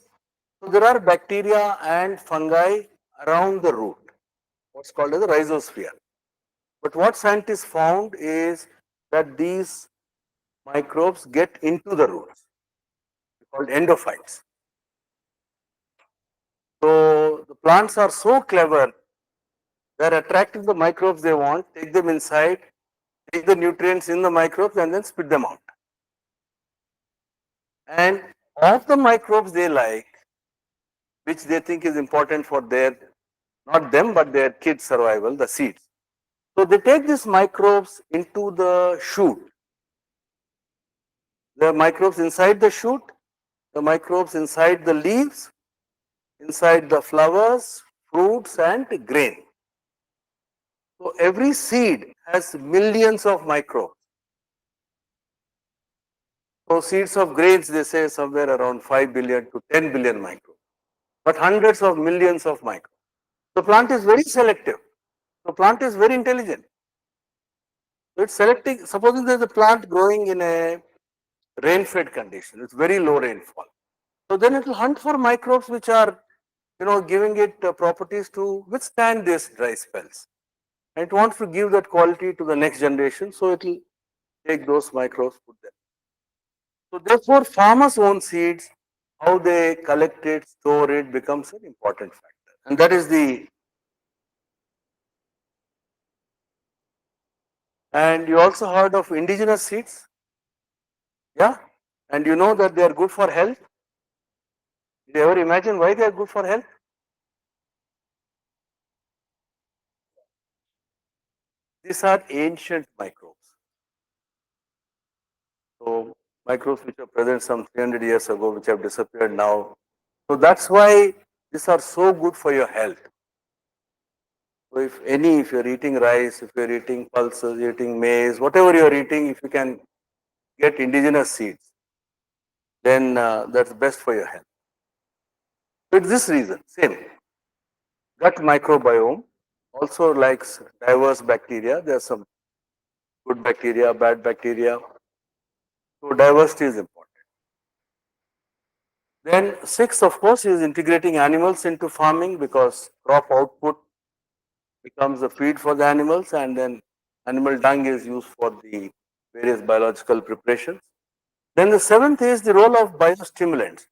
So, there are bacteria and fungi around the root, what's called as the rhizosphere. But what scientists found is that these microbes get into the roots, called endophytes. So, the plants are so clever, they're attracting the microbes they want, take them inside, take the nutrients in the microbes and then spit them out. And of the microbes they like, which they think is important for their, not them, but their kids' survival, the seeds. So they take these microbes into the shoot. The microbes inside the shoot, the microbes inside the leaves, inside the flowers, fruits and grain. So every seed has millions of microbes. So seeds of grains, they say somewhere around 5 billion to 10 billion microbes, but hundreds of millions of microbes. The plant is very selective. The plant is very intelligent. So it's selecting, supposing there's a plant growing in a rain-fed condition, it's very low rainfall. So then it will hunt for microbes which are, giving it properties to withstand these dry spells. And it wants to give that quality to the next generation, so it will take those microbes, put them. So therefore, farmers' own seeds, how they collect it, store it, becomes an important factor. And that is the, and you also heard of indigenous seeds, yeah? And you know that they are good for health. Did you ever imagine why they are good for health? These are ancient microbes. So microbes which are present some 300 years ago, which have disappeared now. So that's why these are so good for your health. So if you're eating rice, if you're eating pulses, eating maize, whatever you're eating, if you can get indigenous seeds, then that's best for your health. So it's this reason, same. Gut microbiome also likes diverse bacteria. There are some good bacteria, bad bacteria. So diversity is important. Then sixth, of course, is integrating animals into farming because crop output becomes the feed for the animals and then animal dung is used for the various biological preparations. Then the seventh is the role of biostimulants.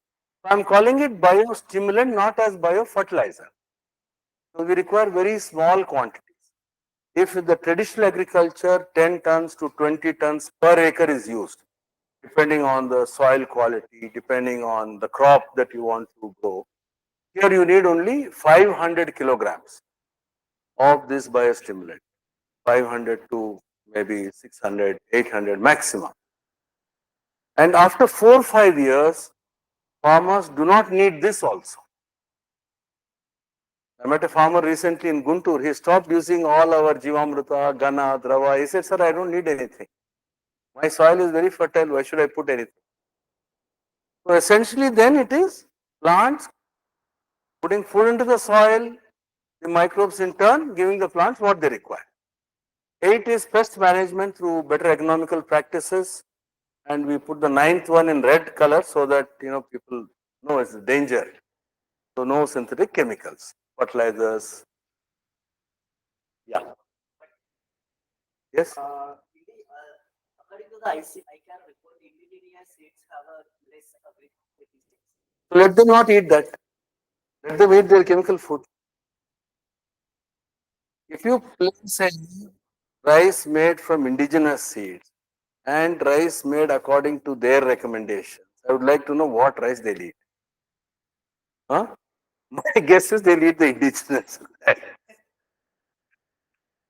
I am calling it biostimulant, not as biofertilizer. So we require very small quantities. If in the traditional agriculture 10 tons to 20 tons per acre is used, depending on the soil quality, depending on the crop that you want to grow, here you need only 500 kilograms of this biostimulant, 500 to maybe 600, 800 maximum. And after 4 or 5 years, farmers do not need this also. I met a farmer recently in Guntur. He stopped using all our Jivamrita, Gana, Drava. He said, sir, I don't need anything. My soil is very fertile. Why should I put anything? So essentially then it is plants putting food into the soil, the microbes in turn giving the plants what they require. 8 is pest management through better economical practices. And we put the ninth one in red color so that, people know it's a danger. So no synthetic chemicals, fertilizers. Yeah. Yes. According to the ICAR report, indigenous seeds have a less agricultural. So let them not eat that. Let them eat their chemical food. If you place a rice made from indigenous seeds and rice made according to their recommendations, I would like to know what rice they'll eat. Huh? My guess is they'll eat the indigenous.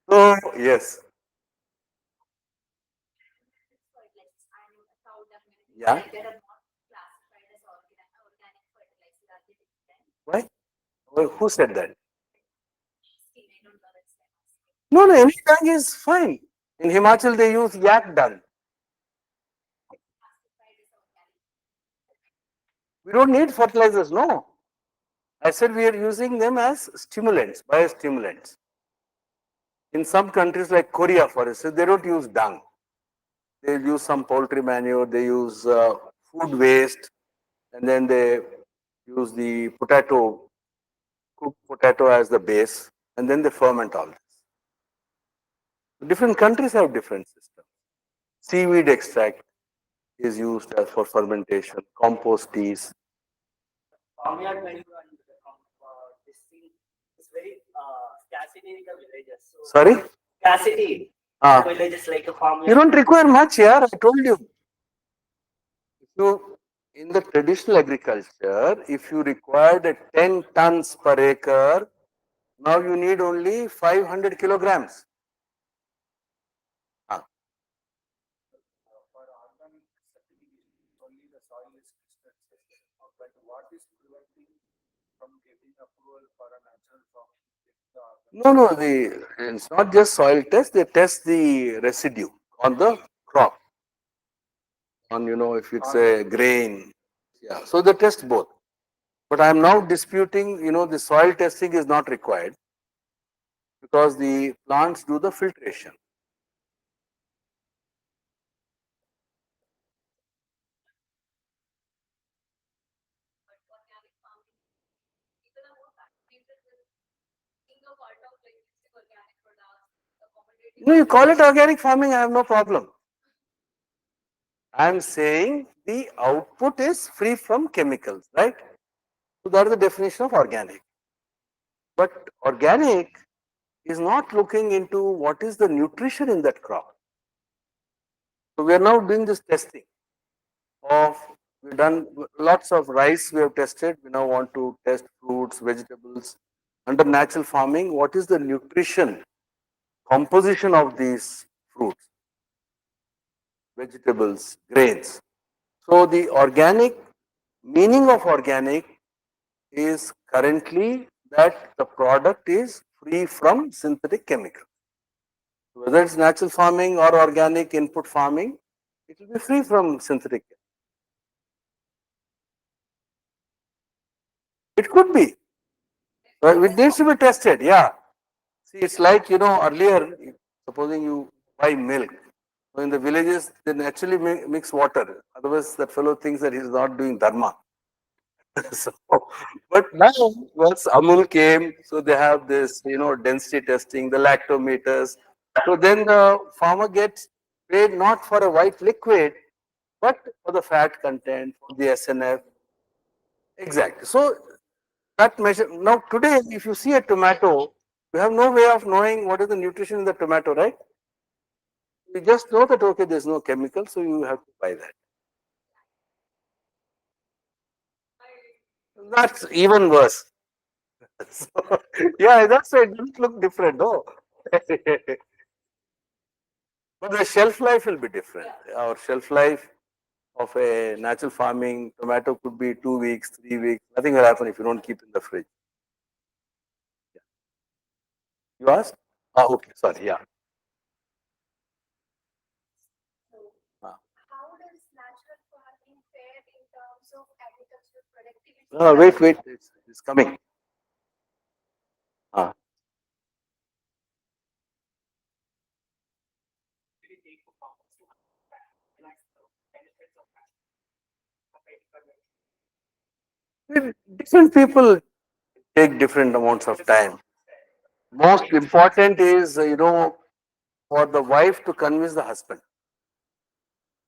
So, yes. Yeah, Like that are not classified as organic fertilizer, are they different? why? Well, who said that? Still, I don't know, that's why I'm asking. No, no, any dung is fine. In Himachal, they use yak dung. Classified as organic. We don't need fertilizers, no. I said we are using them as stimulants, biostimulants. In some countries like Korea, for instance, they don't use dung. They use some poultry manure, they use food waste, and then they use the potato, cooked potato as the base, and then they ferment all this. Different countries have different systems. Seaweed extract is used as for fermentation, compost teas. Farmyard manure and this thing is very scarcity in the villages. So Sorry? scarcity in Ah, villages like a you farmyard. don't require much here, I told you. If you, in the traditional agriculture, if you required 10 tons per acre, now you need only 500 kilograms. Ah, For organic certification, only the soil is crystal clear. But what is preventing from getting approval for a natural farming if the organic? no, no, it's not just soil test, they test the residue on the crop, on, if it's a grain. Yeah, so they test both. But I am now disputing, the soil testing is not required because the plants do the filtration. But organic farming, people are more fascinated with seeing a part of like using organic products, accommodating. You call it organic farming, I have no problem. I am saying the output is free from chemicals, right? So that is the definition of organic. But organic is not looking into what is the nutrition in that crop. So we are now doing this testing of, we've done lots of rice we have tested. We now want to test fruits, vegetables. Under natural farming, what is the nutrition composition of these fruits, vegetables, grains? So the organic, meaning of organic is currently that the product is free from synthetic chemicals. Whether it's natural farming or organic input farming, it will be free from synthetic chemicals. It could be. But it needs to be tested, yeah. See, it's like, earlier, supposing you buy milk. So in the villages, they naturally mix water. Otherwise, that fellow thinks that he's not doing dharma. So, but now, once Amul came, so they have this, density testing, the lactometers. So then the farmer gets paid not for a white liquid, but for the fat content, for the SNF. Exactly. So that measure, now today, if you see a tomato, you have no way of knowing what is the nutrition in the tomato, right? You just know that, okay, there's no chemical, so you have to buy that. That's even worse. So, yeah, that's why it doesn't look different, no? But the shelf life will be different. Our shelf life of a natural farming tomato could be 2 weeks, 3 weeks. Nothing will happen if you don't keep in the fridge. Yeah. You asked? Ah, okay, sorry, yeah. Ah. How does natural farming fare in terms of agricultural productivity? Wait, it's coming. Ah. Different people take different amounts of time. Most important is, for the wife to convince the husband.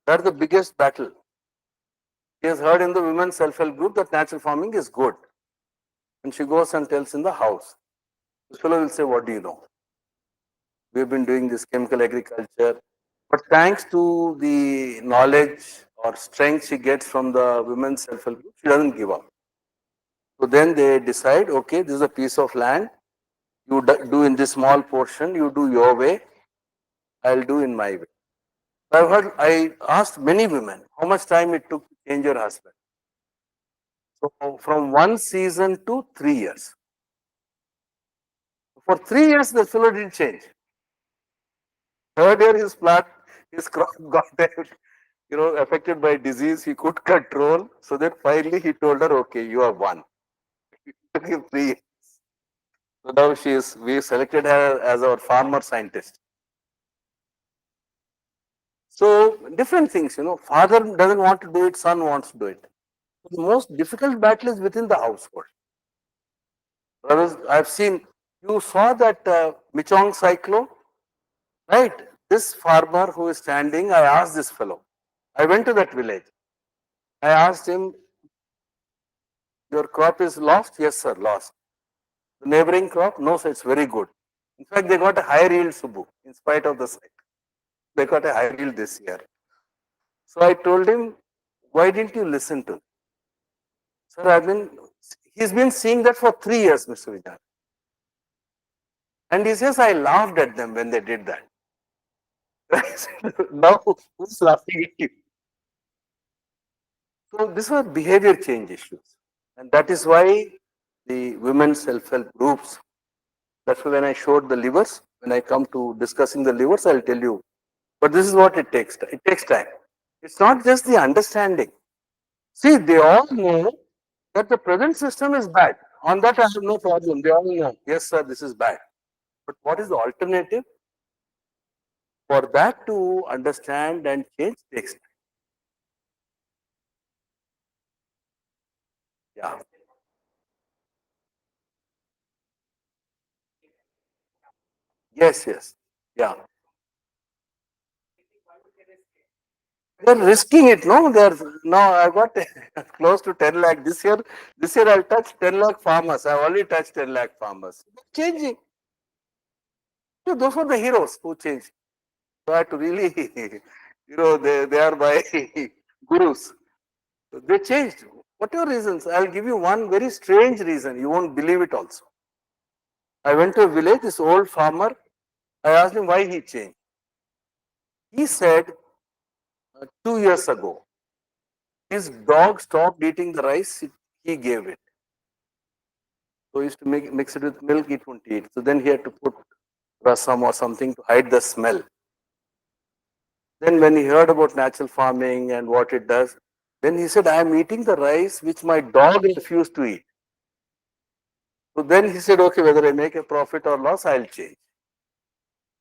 That's the biggest battle. She has heard in the women's self-help group that natural farming is good. And she goes and tells in the house. The fellow will say, what do you know? We've been doing this chemical agriculture. But thanks to the knowledge or strength she gets from the women's self-help group, she doesn't give up. So then they decide, okay, this is a piece of land. You do in this small portion, you do your way, I'll do in my way. I asked many women how much time it took to change your husband. So from 1 season to 3 years. For 3 years, the fellow didn't change. Third year, his crop got, affected by disease. He could control. So then finally he told her, okay, you are one. It took him 3 years. So now we selected her as our farmer scientist. So different things, father doesn't want to do it, son wants to do it. The most difficult battle is within the household. Brothers, I've seen, you saw that Michong cyclone, right? This farmer who is standing, I asked this fellow. I went to that village. I asked him, your crop is lost? Yes, sir, lost. The neighboring crop? No, sir, it's very good. In fact, they got a higher yield, Subbu, in spite of the cycle. They got a higher yield this year. So I told him, why didn't you listen to me? Sir, he's been seeing that for 3 years, Mr. Vijay. And he says, I laughed at them when they did that. Now, who's laughing at you? So, these were behavior change issues. And that is why the women's self-help groups, that's why when I showed the levers, when I come to discussing the levers, I'll tell you. But this is what it takes. It takes time. It's not just the understanding. See, they all know that the present system is bad. On that, I have no problem. They all know, yes, sir, this is bad. But what is the alternative? For that to understand and change takes time. Yeah. Yes, yes. Yeah. They're risking it, no? No, I got close to 10 lakh. This year I'll touch 10 lakh farmers. I've already touched 10 lakh farmers. Changing. So those were the heroes who changed. So I had to really, they are my gurus. So they changed. Whatever reasons, I'll give you one very strange reason. You won't believe it also. I went to a village, this old farmer, I asked him why he changed. He said 2 years ago, his dog stopped eating the rice he gave it. So he used to mix it with milk, it won't eat. So then he had to put rasam or something to hide the smell. Then when he heard about natural farming and what it does, then he said, I am eating the rice which my dog refused to eat. So then he said, okay, whether I make a profit or loss, I'll change.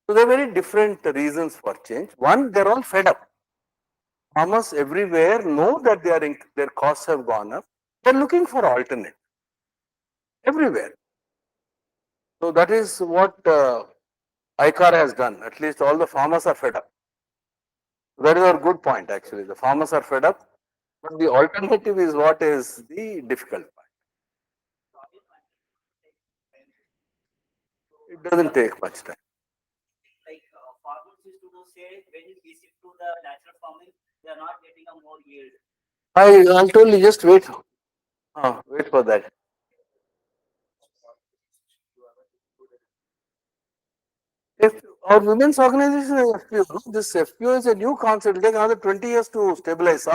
So there are very different reasons for change. One, they're all fed up. Farmers everywhere know that their costs have gone up. They're looking for alternate everywhere. So that is what ICAR has done. At least all the farmers are fed up. That is a good point actually. The farmers are fed up, but the alternative is what is the difficult part. It doesn't take much time. Like farmers used to say, when you shift to the natural farming, they are not getting a more yield. I told you just wait. Wait for that. If our women's organization is FPO, no? This FPO is a new concept. It will take another 20 years to stabilize.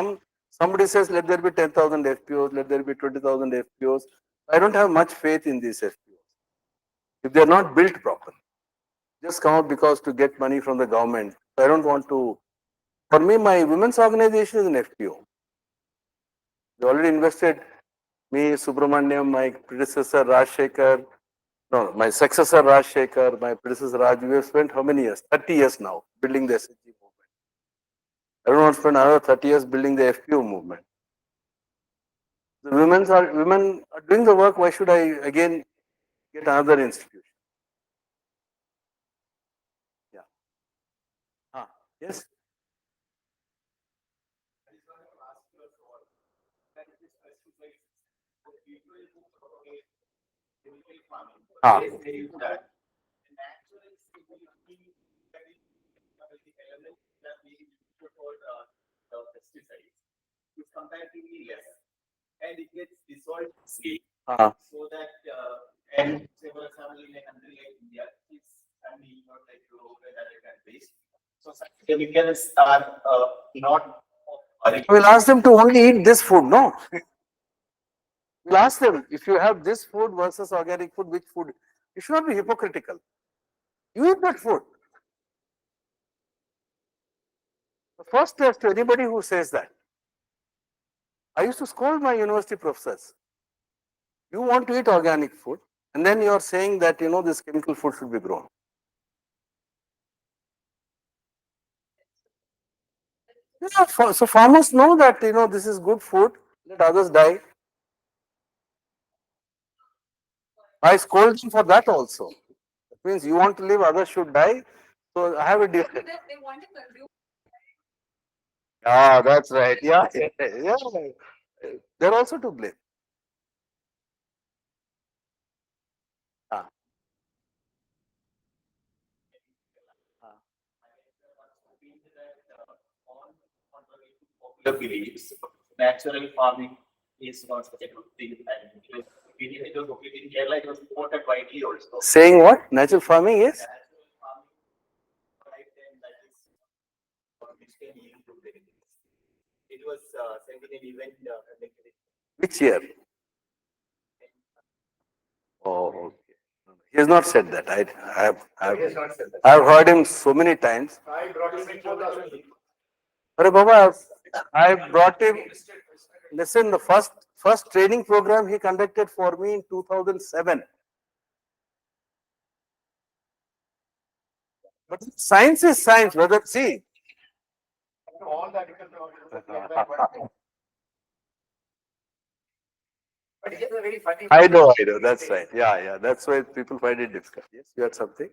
Somebody says let there be 10,000 FPOs, let there be 20,000 FPOs. I don't have much faith in these FPOs if they are not built properly. Just come up because to get money from the government. I don't want to. For me, my women's organization is an FPO. They already invested me, Subramaniam, my predecessor Rajshekhar, no, my successor Rajshekhar, my predecessor Raj. We have spent how many years? 30 years now building the SHG movement. I don't want to spend another 30 years building the FPO movement. The women are doing the work. Why should I again get another institution? Yeah. Yes. Ah. Ah. chemicals are not. We'll ask them to only eat this food, no? We'll ask them, if you have this food versus organic food, which food? You should not be hypocritical. You eat that food. The first test to anybody who says that. I used to scold my university professors. You want to eat organic food, and then you are saying that, this chemical food should be grown. Yeah, so farmers know that, this is good food, let others die. I scold them for that also. That means you want to live, others should die. So I have a different. They want to consume. Ah, that's right. Yeah, yeah. They're also to blame. Ah. Popular beliefs, natural farming is not such a good thing, and it was in Kerala, it was quoted widely also. Saying what? Natural farming is? Natural farming, right, and that is which can yield good benefits. It was said in an event conducted Which year? Oh, okay. He has not said that. I've heard him so many times. I brought him in 2000. But Baba, I brought him. Listen, the first training program he conducted for me in 2007. But science is science, brother. See. All that but he has a very funny. I know. That's right. Yeah. That's why people find it difficult. Yes, you had something?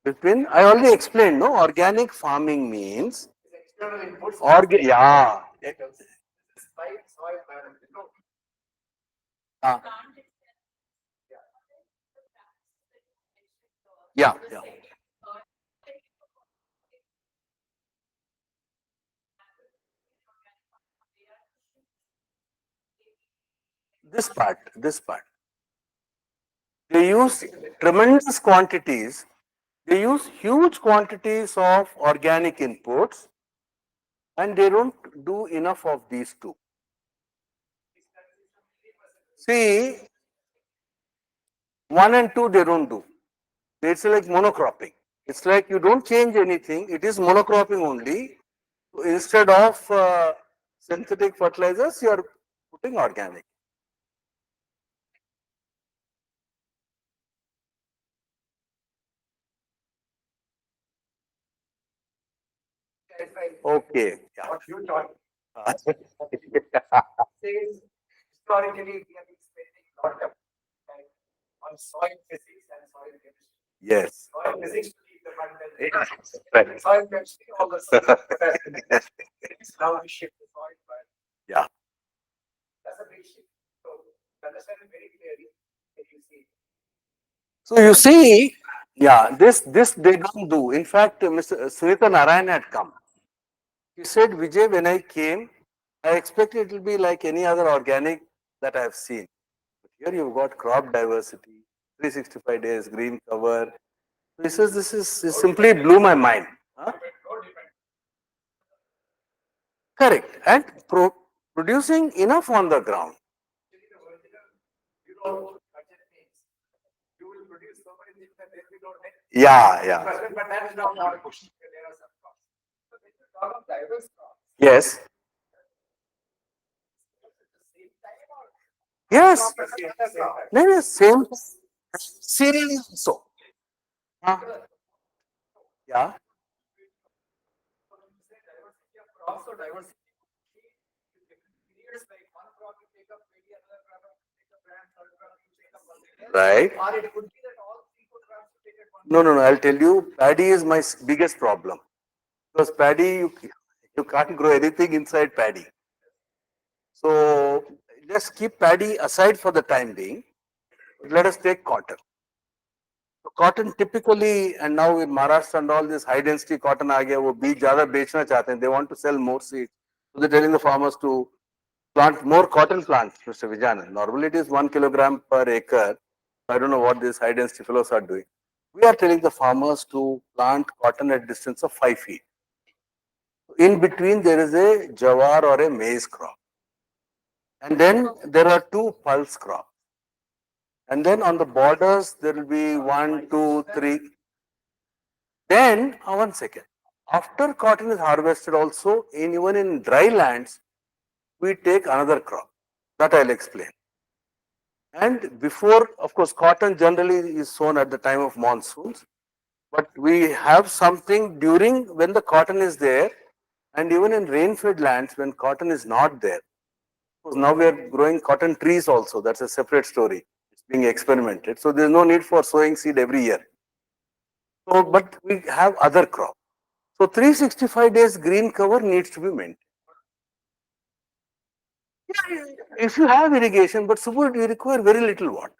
Between, I already explained, no? Organic farming means, External inputs. yeah. Soil management. No. Ah. Yeah. This part. They use tremendous quantities. They use huge quantities of organic inputs, and they don't do enough of these two. See, 1 and 2 they don't do. It's like monocropping. It's like you don't change anything. It is monocropping only. Instead of synthetic fertilizers, you are putting organic. Okay. Yeah. What you taught Uh, says historically we have been spending a lot of time on soil physics and soil chemistry. yes. Soil physics to keep the fundamental. Right. Soil chemistry, all the now we shift the soil, but Yeah. that's a big shift. So to understand it very clearly, if you see. So you see, yeah, this they don't do. In fact, Mr. Sunita Narayan had come. He said, Vijay, when I came, I expected it will be like any other organic that I have seen. But here you've got crop diversity, 365 days, green cover. He says, this simply blew my mind. Huh? Correct. And producing enough on the ground. You know, budget means you will produce so many things that then we don't make. Yeah. But that is not our question. There are some costs. So when you talk of diverse crops, Yes. Yes. No, same. Cereal also. Huh? Yeah. crops or diversity. Periods like one crop you take up, maybe another crop you take up, and third crop you take up something else. Right. Or it could be that all 3-4 crops you take at one. No. I'll tell you, paddy is my biggest problem. Because paddy, you can't grow anything inside paddy. So just keep paddy aside for the time being. Let us take cotton. So cotton typically, and now in Maharashtra and all this high density cotton aa gaya, wo beej zyada bechna chahte hain. They want to sell more seeds. So they're telling the farmers to plant more cotton plants, Mr. Vijayan. Normally it is 1 kilogram per acre. I don't know what these high density fellows are doing. We are telling the farmers to plant cotton at distance of 5 feet. In between there is a jawar or a maize crop. And then there are two pulse crops. And then on the borders there will be 1, 2, 3. Then, 1 second. After cotton is harvested also, even in dry lands, we take another crop. That I'll explain. And before, of course, cotton generally is sown at the time of monsoons, but we have something during when the cotton is there, and even in rain-fed lands when cotton is not there. Because now we are growing cotton trees also. That's a separate story. It's being experimented. So there's no need for sowing seed every year. So, but we have other crops. So 365 days green cover needs to be maintained. Yeah, if you have irrigation, but suppose you require very little water.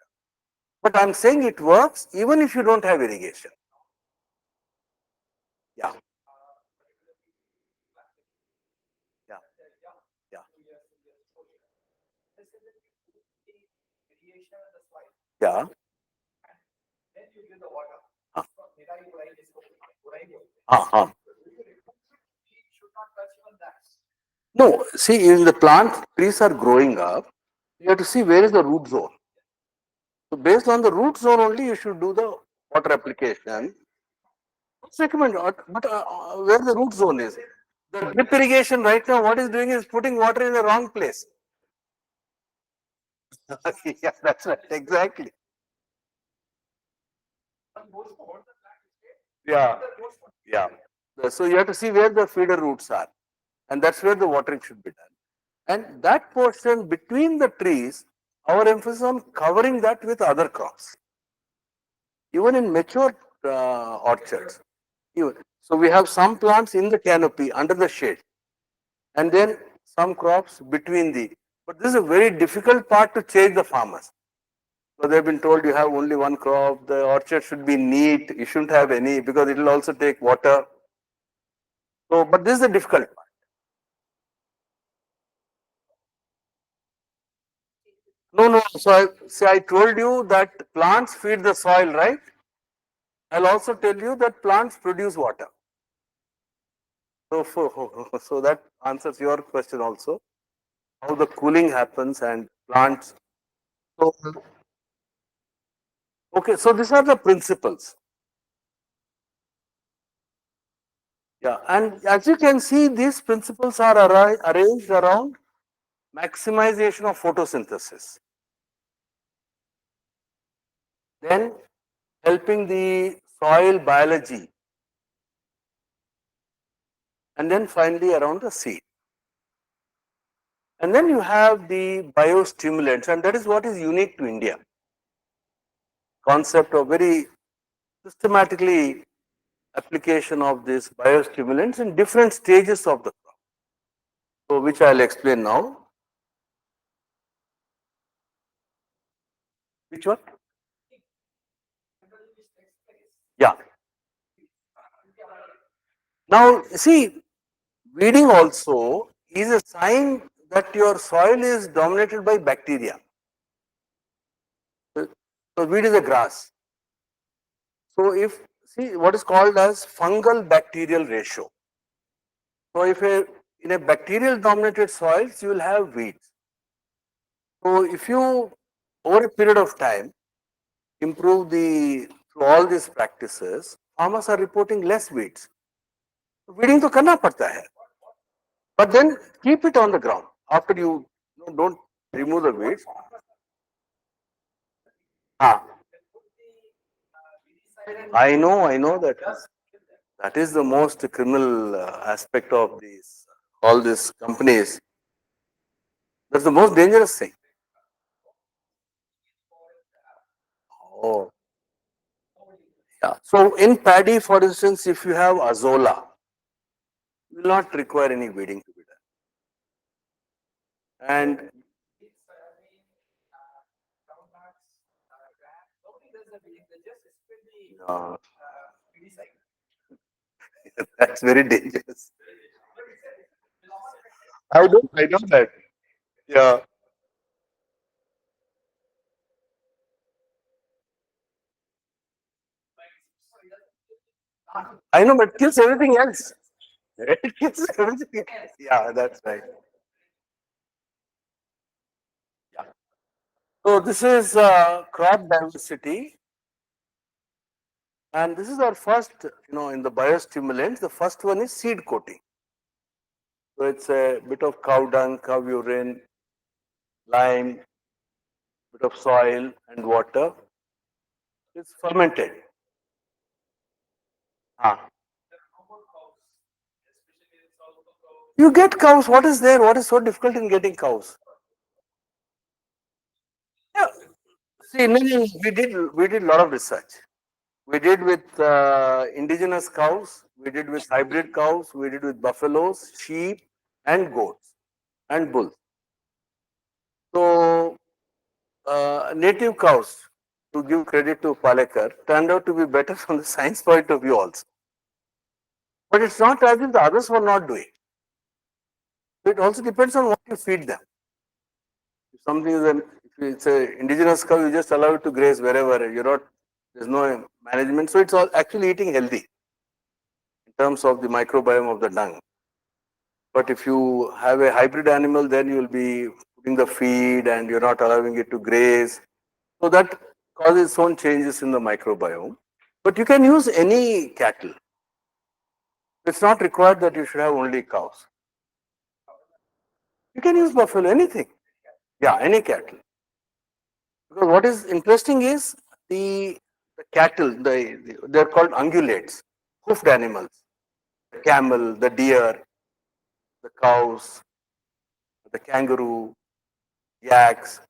But I'm saying it works even if you don't have irrigation. Yeah. Yeah. Yeah. Yeah. Uh-huh. No, see, in the plant, trees are growing up. You have to see where is the root zone. So based on the root zone only, you should do the water application. It's recommended, but where the root zone is. The drip irrigation right now, what is doing is putting water in the wrong place. Yeah, that's right, exactly. Yeah, yeah. So you have to see where the feeder roots are, and that's where the watering should be done. And that portion between the trees, our emphasis on covering that with other crops. Even in mature orchards. So we have some plants in the canopy under the shade, and then some crops between the. But this is a very difficult part to change the farmers. So they've been told you have only one crop, the orchard should be neat, you shouldn't have any because it will also take water. So, but this is the difficult part. No, no. So I told you that plants feed the soil, right? I'll also tell you that plants produce water. So that answers your question also. How the cooling happens and plants. So, okay, so these are the principles. Yeah, and as you can see, these principles are arranged around maximization of photosynthesis. Then helping the soil biology. And then finally around the seed. And then you have the biostimulants, and that is what is unique to India. Concept of very systematically application of these biostimulants in different stages of the crop. So, which I'll explain now. Which one? Yeah. Now, see, weeding also is a sign that your soil is dominated by bacteria. So, weed is a grass. So, if see what is called as fungal bacterial ratio. So, if in a bacterial dominated soils, you will have weeds. So, if you over a period of time improve through all these practices, farmers are reporting less weeds. Weeding to करना पड़ता है, but then keep it on the ground after you don't remove the weeds. I know that is the most criminal aspect of these all these companies. That's the most dangerous thing. Oh, yeah. So in paddy, for instance, if you have azolla, you will not require any weeding to be done. And uh, that's very dangerous. I know that. Yeah. I know, but it kills everything else. It kills everything else. Yeah, that's right. Yeah. So this is crop diversity, and this is our first, in the biostimulants. The first one is seed coating. So it's a bit of cow dung, cow urine, lime, bit of soil and water. It's fermented. Ah. You get cows. What is there? What is so difficult in getting cows? Yeah. See, no, no, we did a lot of research. We did with indigenous cows. We did with hybrid cows. We did with buffaloes, sheep, and goats and bulls. So native cows, to give credit to Palekar, turned out to be better from the science point of view also. But it's not as if the others were not doing. It also depends on what you feed them. If something is if it's a indigenous cow, you just allow it to graze wherever. There's no management. So it's all actually eating healthy in terms of the microbiome of the dung. But if you have a hybrid animal, then you'll be putting the feed and you're not allowing it to graze. So that causes its own changes in the microbiome. But you can use any cattle. It's not required that you should have only cows. You can use buffalo, anything. Yeah, any cattle. Because what is interesting is the cattle, they're called ungulates, hoofed animals. The camel, the deer, the cows, the kangaroo, yaks,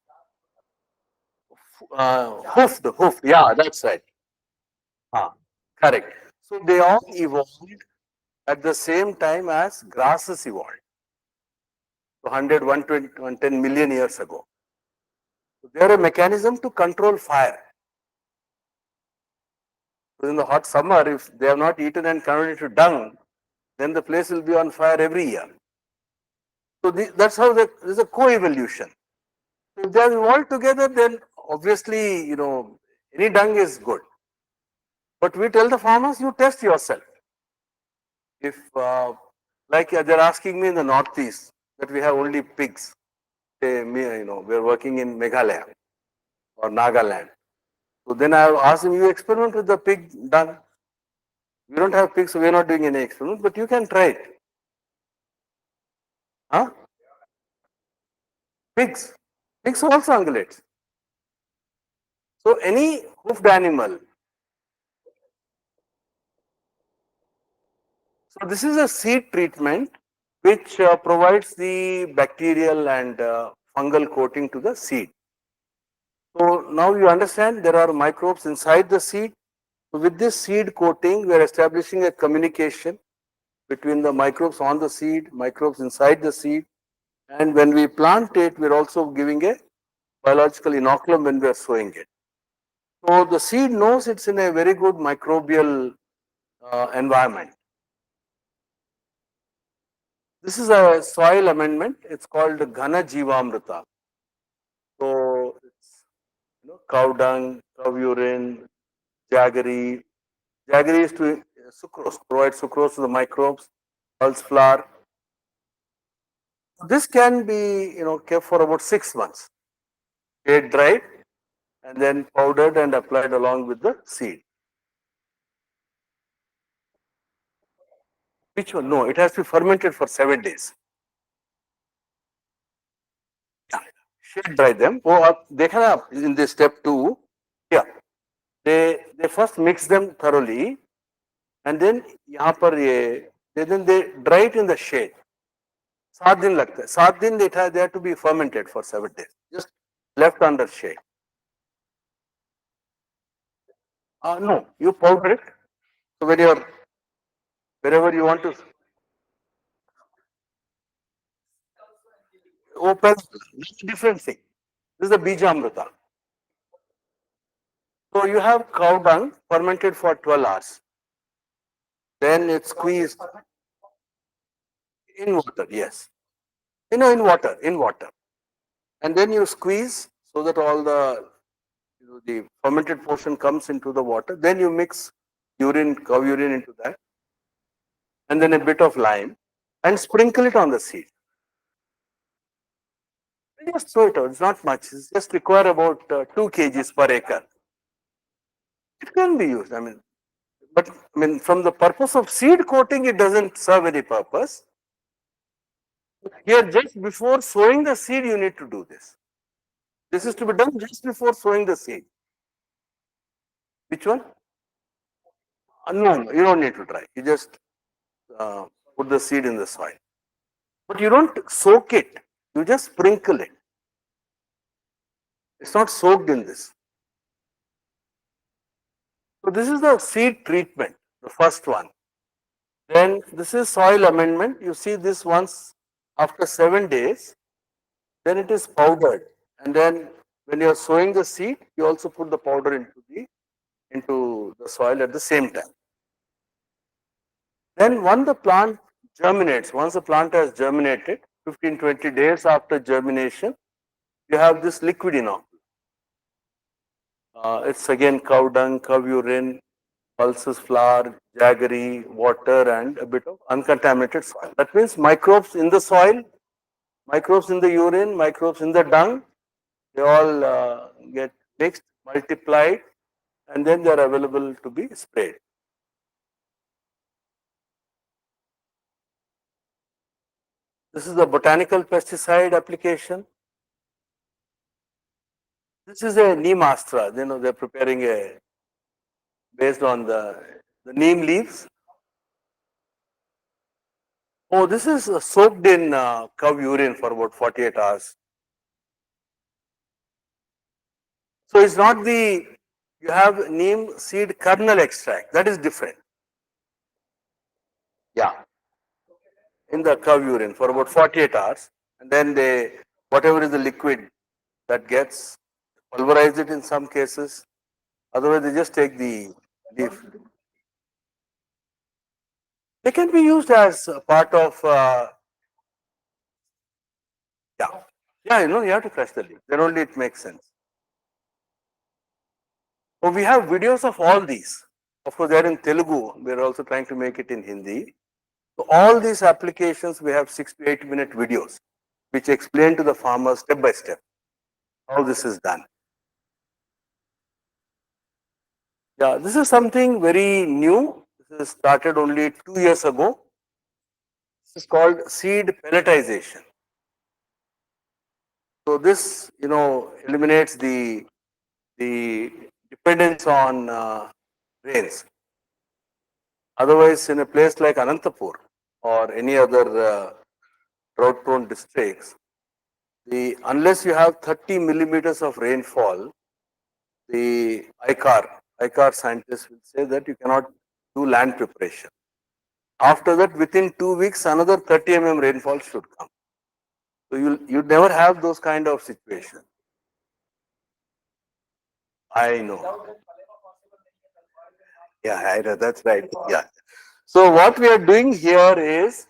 hoofed, yeah, that's right. Correct. So they all evolved at the same time as grasses evolved. 100, 120, 110 million years ago. So they are a mechanism to control fire. So in the hot summer, if they have not eaten and converted to dung, then the place will be on fire every year. So that's how there's a co-evolution. If they have evolved together, then obviously, any dung is good. But we tell the farmers, you test yourself. If, like they're asking me in the Northeast that we have only pigs, we're working in Meghalaya or Nagaland. So then I asked him, you experiment with the pig dung. We don't have pigs, so we're not doing any experiment, but you can try it. Huh? Pigs. Pigs are also ungulates. So any hoofed animal. So this is a seed treatment which provides the bacterial and fungal coating to the seed. So now you understand there are microbes inside the seed. So with this seed coating, we are establishing a communication between the microbes on the seed, microbes inside the seed. And when we plant it, we're also giving a biological inoculum when we are sowing it. So the seed knows it's in a very good microbial environment. This is a soil amendment. It's called Ghana Jivamrita. So it's cow dung, cow urine, jaggery. Jaggery is to sucrose, provide sucrose to the microbes, pulse flour. This can be kept for about 6 months. Get dried and then powdered and applied along with the seed. Which one? No, it has to be fermented for 7 days. Yeah. Shade dry them. Oh, देखा ना in this step 2. Yeah. They first mix them thoroughly and then यहाँ पर then they dry it in the shade. 7 दिन लगता है. 7 दिन they have to be fermented for 7 days. Just left under shade. No, you powder it. So when you're wherever you want to open, it's a different thing. This is the Bijamrita. So you have cow dung fermented for 12 hours. Then it's squeezed in water, yes. In water. and then you squeeze so that all the the fermented portion comes into the water. Then you mix urine, cow urine into that, and then a bit of lime, and sprinkle it on the seed. Just throw it out. It's not much. It's just require about 2 kgs per acre. It can be used. I mean, but I mean, from the purpose of seed coating, it doesn't serve any purpose. Here, just before sowing the seed, you need to do this. This is to be done just before sowing the seed. Which one? No, you don't need to dry. You just uh, put the seed in the soil. But you don't soak it. You just sprinkle it. It's not soaked in this. So this is the seed treatment, the first one. Then this is soil amendment. You see this once after 7 days, then it is powdered. And then when you are sowing the seed, you also put the powder into the soil at the same time. Then once the plant germinates, once the plant has germinated, 15-20 days after germination, you have this liquid inoculum. It's again cow dung, cow urine, pulses flour, jaggery, water, and a bit of uncontaminated soil. That means microbes in the soil, microbes in the urine, microbes in the dung, they all get mixed, multiplied, and then they are available to be sprayed. This is the botanical pesticide application. This is a neem astra. They're preparing a based on the neem leaves. Oh, this is soaked in cow urine for about 48 hours. So it's not you have neem seed kernel extract. That is different. Yeah. In the cow urine for about 48 hours. And then whatever is the liquid that gets, pulverize it in some cases. Otherwise, they just take the leaf. They can be used as a part of, yeah. Yeah, you have to crush the leaf. Then only it makes sense. So we have videos of all these. Of course, they are in Telugu. We are also trying to make it in Hindi. So all these applications, we have 6 to 8 minute videos, which explain to the farmers step by step how this is done. Yeah, this is something very new. This is started only 2 years ago. This is called seed pelletization. So this, eliminates the dependence on rains. Otherwise, in a place like Anantapur or any other drought-prone districts, unless you have 30 millimeters of rainfall, the ICAR scientists will say that you cannot do land preparation. After that, within 2 weeks, another 30 mm rainfall should come. So you never have those kind of situations. I know. Yeah, I know. That's right. Yeah. So what we are doing here is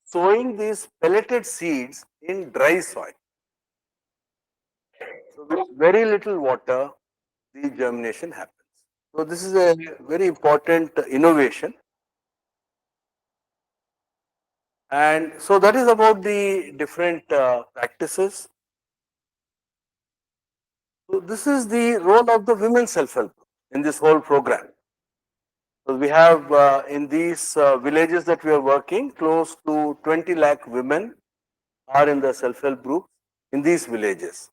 sowing these pelleted seeds in dry soil. So with very little water, the germination happens. So this is a very important innovation. And so that is about the different practices. So this is the role of the women self-help in this whole program. So we have in these villages that we are working, close to 20 lakh women are in the self-help group in these villages.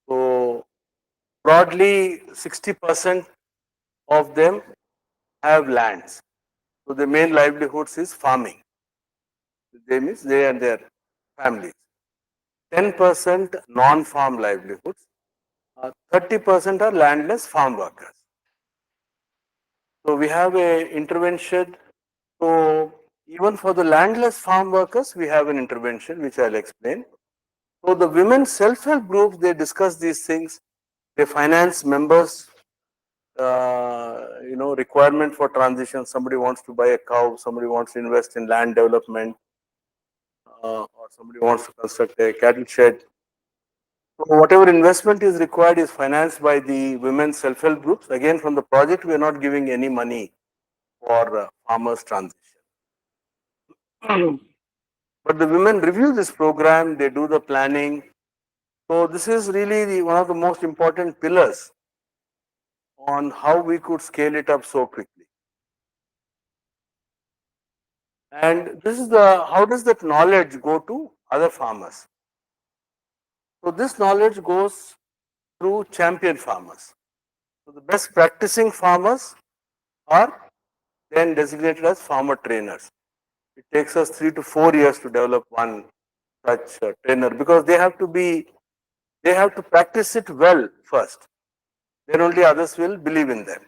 So broadly 60% of them have lands. So the main livelihoods is farming. They means they and their families. 10% non-farm livelihoods. 30% are landless farm workers. So we have a intervention. So even for the landless farm workers, we have an intervention which I'll explain. So the women self-help groups, they discuss these things. They finance members, requirement for transition. Somebody wants to buy a cow, somebody wants to invest in land development, or somebody wants to construct a cattle shed. So whatever investment is required is financed by the women's self-help groups. Again, from the project, we are not giving any money for farmers transition. But the women review this program, they do the planning. So this is really one of the most important pillars on how we could scale it up so quickly. And this is how does that knowledge go to other farmers? So this knowledge goes through champion farmers. So the best practicing farmers are then designated as farmer trainers. It takes us 3 to 4 years to develop one such trainer because they have to practice it well first. Then only others will believe in them.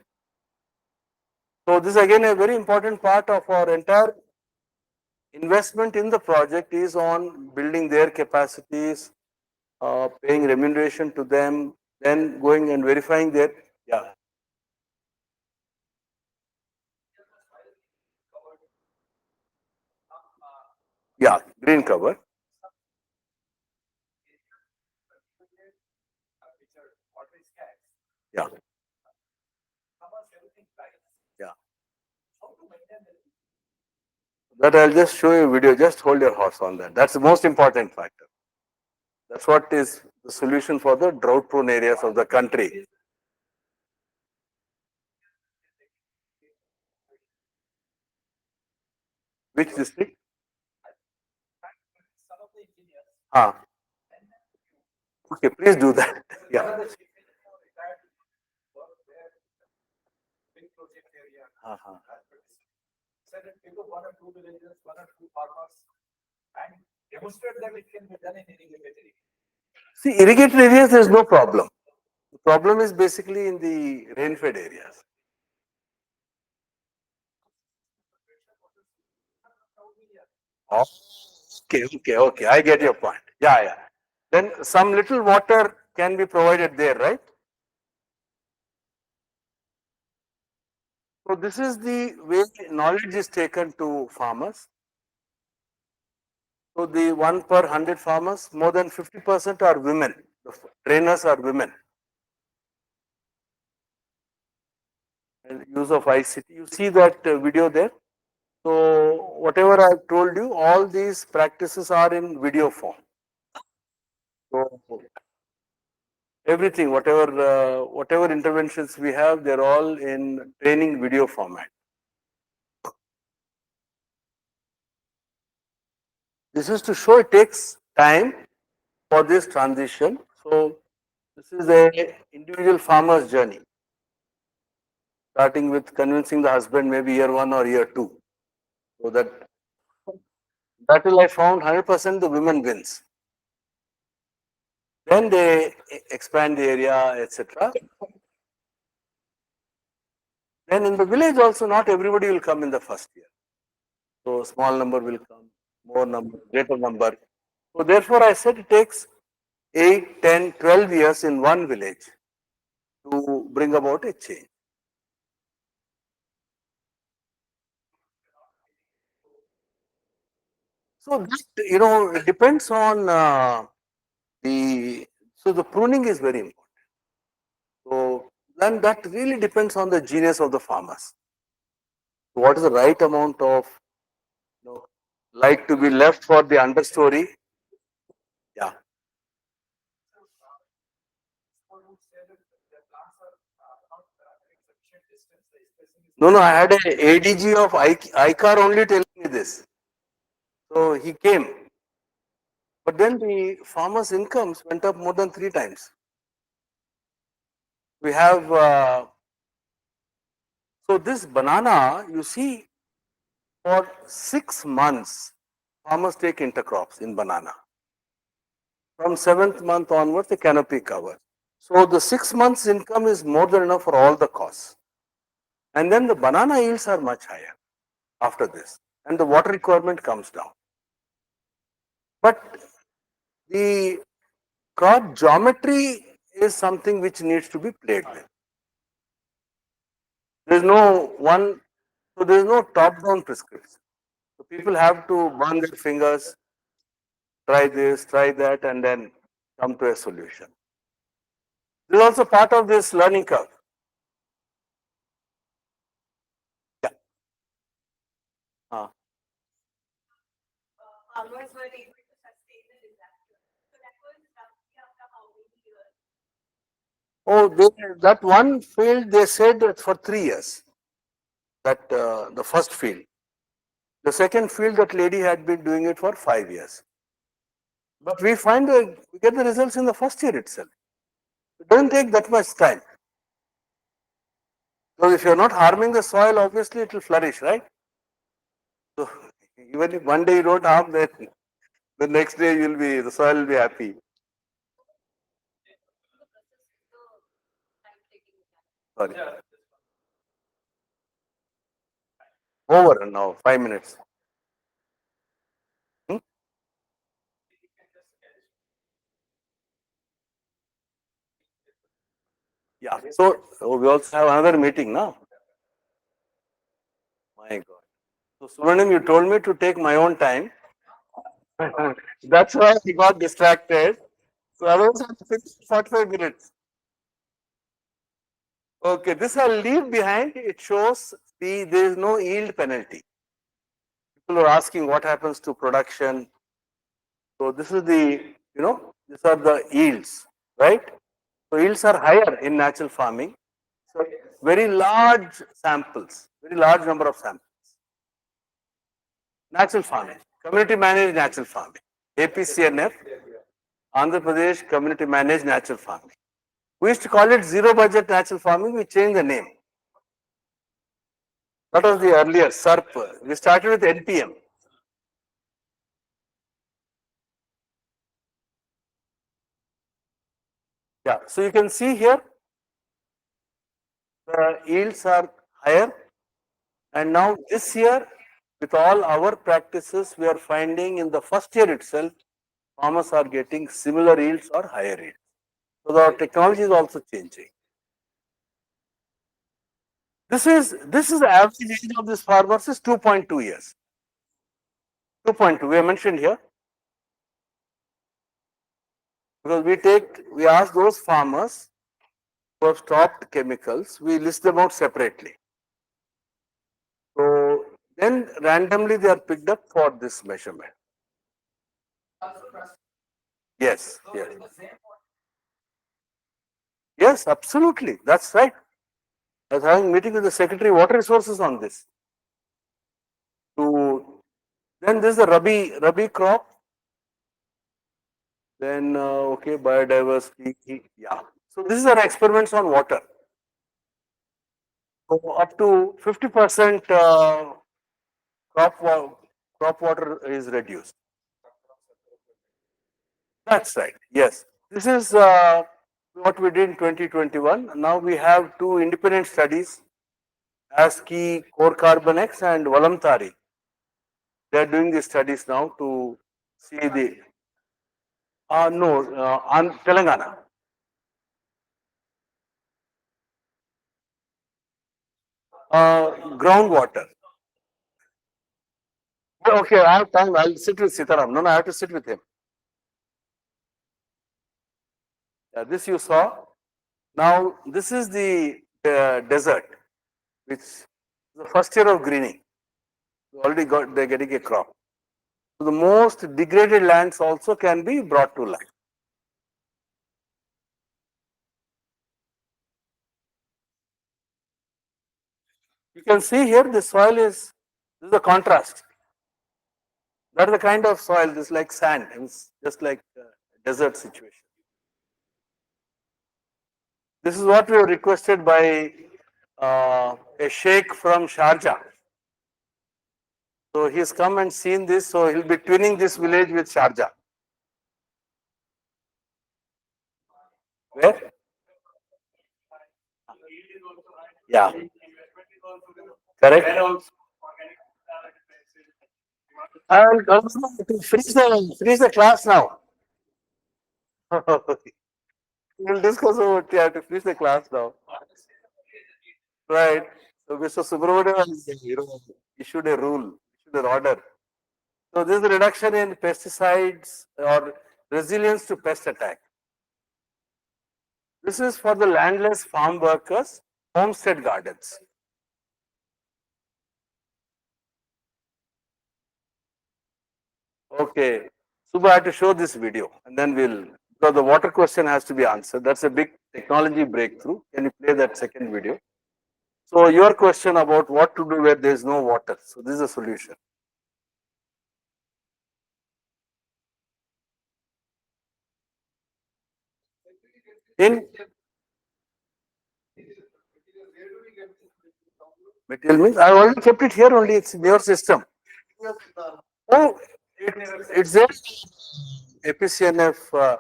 So this is again a very important part of our entire investment in the project is on building their capacities, paying remuneration to them, then going and verifying their, yeah. Yeah, green cover. Yeah. Yeah. That I'll just show you a video. Just hold your horse on that. That's the most important factor. That's what is the solution for the drought prone areas of the country. Which district? Ah. Okay, please do that. Yeah. Uh-huh. Said that pick up 1 or 2 villages, 1 or 2 farmers, and demonstrate that it can be done in irrigated area. See, irrigated areas, there's no problem. The problem is basically in the rain-fed areas. Oh, okay. I get your point. Yeah. Then some little water can be provided there, right? So this is the way knowledge is taken to farmers. So the 1 per 100 farmers, more than 50% are women. The trainers are women. And use of ICT. You see that video there? So whatever I've told you, all these practices are in video form. So everything, whatever interventions we have, they're all in training video format. This is to show it takes time for this transition. So this is a individual farmer's journey, starting with convincing the husband maybe year 1 or year 2. So that will I found 100% the women wins. Then they expand the area, etc. Then in the village also not everybody will come in the first year. So small number will come, more number, greater number. So therefore I said it takes 8, 10, 12 years in one village to bring about a change. So that, it depends on the pruning is very important. So then that really depends on the genius of the farmers. What is the right amount of light to be left for the understory? Yeah. No, I had a ADG of ICAR only telling me this. So he came. But then the farmers' incomes went up more than 3 times. We have, so this banana, you see, for 6 months, farmers take intercrops in banana. From 7th month onwards, the canopy cover. So the 6 months income is more than enough for all the costs. And then the banana yields are much higher after this. And the water requirement comes down. But the crop geometry is something which needs to be played with. There is no one, so there is no top-down prescription. So people have to burn their fingers, try this, try that, and then come to a solution. This is also part of this learning curve. Yeah. Farmers were able to sustain the disaster. So that was roughly after how many years? Oh, that one field they said that for 3 years. That the first field. The second field, that lady had been doing it for 5 years. But we find that we get the results in the first year itself. It doesn't take that much time. So if you're not harming the soil, obviously it will flourish, right? So even if one day you don't harm, then the next day the soil will be happy. Sorry. Over now, 5 minutes. Hmm? Yeah. So we also have another meeting now. My God. So Suvarnam, you told me to take my own time. That's why I got distracted. So I was at 45 minutes. Okay, this I'll leave behind. It shows there is no yield penalty. People are asking what happens to production. So this is these are the yields, right? So yields are higher in natural farming. So very large samples, very large number of samples. Natural farming, community managed natural farming, APCNF, Andhra Pradesh community managed natural farming. We used to call it zero budget natural farming. We changed the name. That was the earlier SERP. We started with NPM. Yeah, so you can see here the yields are higher, and now this year with all our practices we are finding in the first year itself farmers are getting similar yields or higher yields. So the technology is also changing. This is the average age of this farmers is 2.2 years. 2.2 we have mentioned here, because we ask those farmers who have stopped chemicals, we list them out separately. So then randomly they are picked up for this measurement. Yes, yes. Yes, absolutely. That's right. I was having a meeting with the Secretary of Water Resources on this. Then this is the Rabi crop. Then okay, biodiversity. Yeah. So this is our experiments on water. So up to 50% crop water is reduced. That's right. Yes. This is what we did in 2021. Now we have two independent studies, ASCII core carbon X and Valamtari. They are doing these studies now to see the on Telangana. Groundwater. Okay, I have time. I'll sit with Sitaram. No, I have to sit with him. Yeah, this you saw. Now this is the desert, which is the first year of greening. They're getting a crop. So the most degraded lands also can be brought to life. You can see here the soil this is a contrast. That's the kind of soil, this is like sand, it's just like desert situation. This is what we were requested by a sheikh from Sharjah. So he's come and seen this, so he'll be twinning this village with Sharjah. Where? Yeah. Correct. I will come to finish the class now. We'll discuss about to finish the class now. Right. So Mr. Subramanian has issued a rule, issued an order. So this is a reduction in pesticides or resilience to pest attack. This is for the landless farm workers, homestead gardens. Okay, Subha, I have to show this video and then because the water question has to be answered. That's a big technology breakthrough. Can you play that second video? So your question about what to do where there is no water. So this is a solution. In material means I already kept it here only. It's in your system. Oh, it's there. APCNF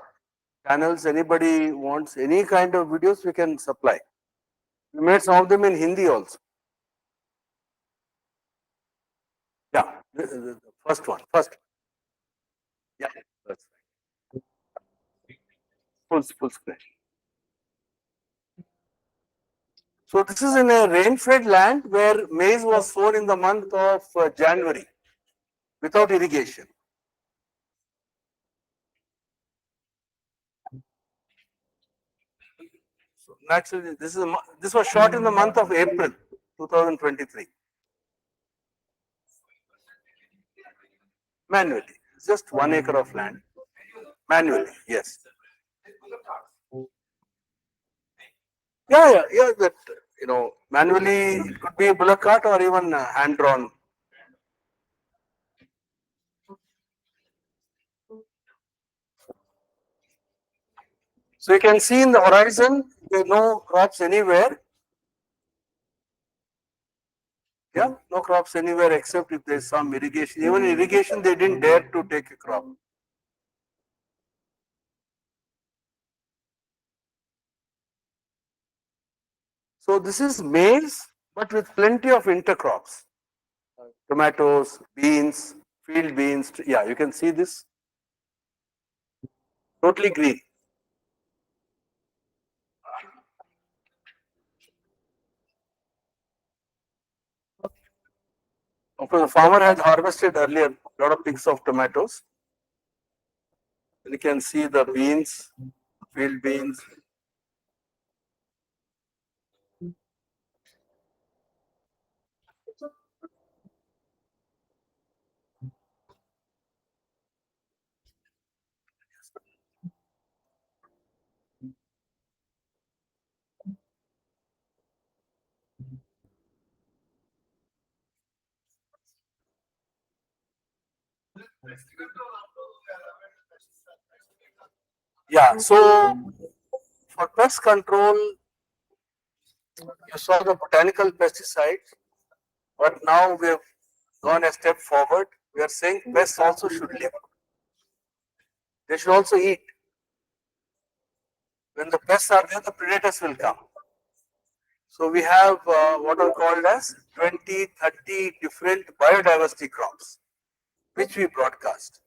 channels. Anybody wants any kind of videos, we can supply. We made some of them in Hindi also. Yeah, the first one, first. Yeah, that's right. Full screen. So this is in a rain-fed land where maize was sown in the month of January without irrigation. So naturally, this was shot in the month of April 2023. Manually, just 1 acre of land. Manually, yes. Yeah. That manually it could be a bullock cart or even hand drawn. So you can see in the horizon there are no crops anywhere. Yeah, no crops anywhere except if there is some irrigation. Even irrigation, they didn't dare to take a crop. So this is maize, but with plenty of intercrops. Tomatoes, beans, field beans. Yeah, you can see this. Totally green. Of course, the farmer had harvested earlier a lot of picks of tomatoes. And you can see the beans, field beans. Yeah, so for pest control, you saw the botanical pesticides, but now we have gone a step forward. We are saying pests also should live. They should also eat. When the pests are there, the predators will come. So we have what are called as 20, 30 different biodiversity crops, which we broadcast.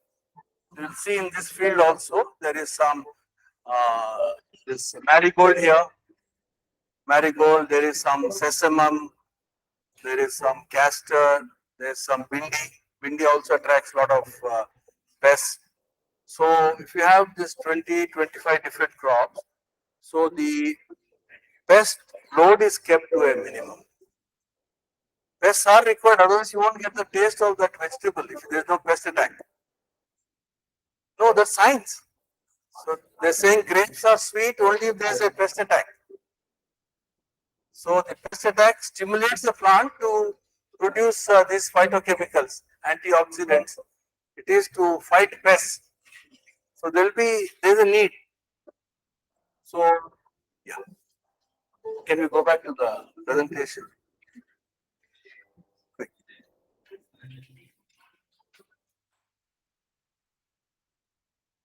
You will see in this field also, there is some this marigold here, marigold, there is some sesamum, there is some castor, there is some bindi. Bindi also attracts a lot of pests. So if you have this 20, 25 different crops, so the pest load is kept to a minimum. Pests are required, otherwise you won't get the taste of that vegetable if there is no pest attack. No, that's science. So they're saying grapes are sweet only if there is a pest attack. So the pest attack stimulates the plant to produce these phytochemicals, antioxidants. It is to fight pests. So there's a need. So yeah, can we go back to the presentation?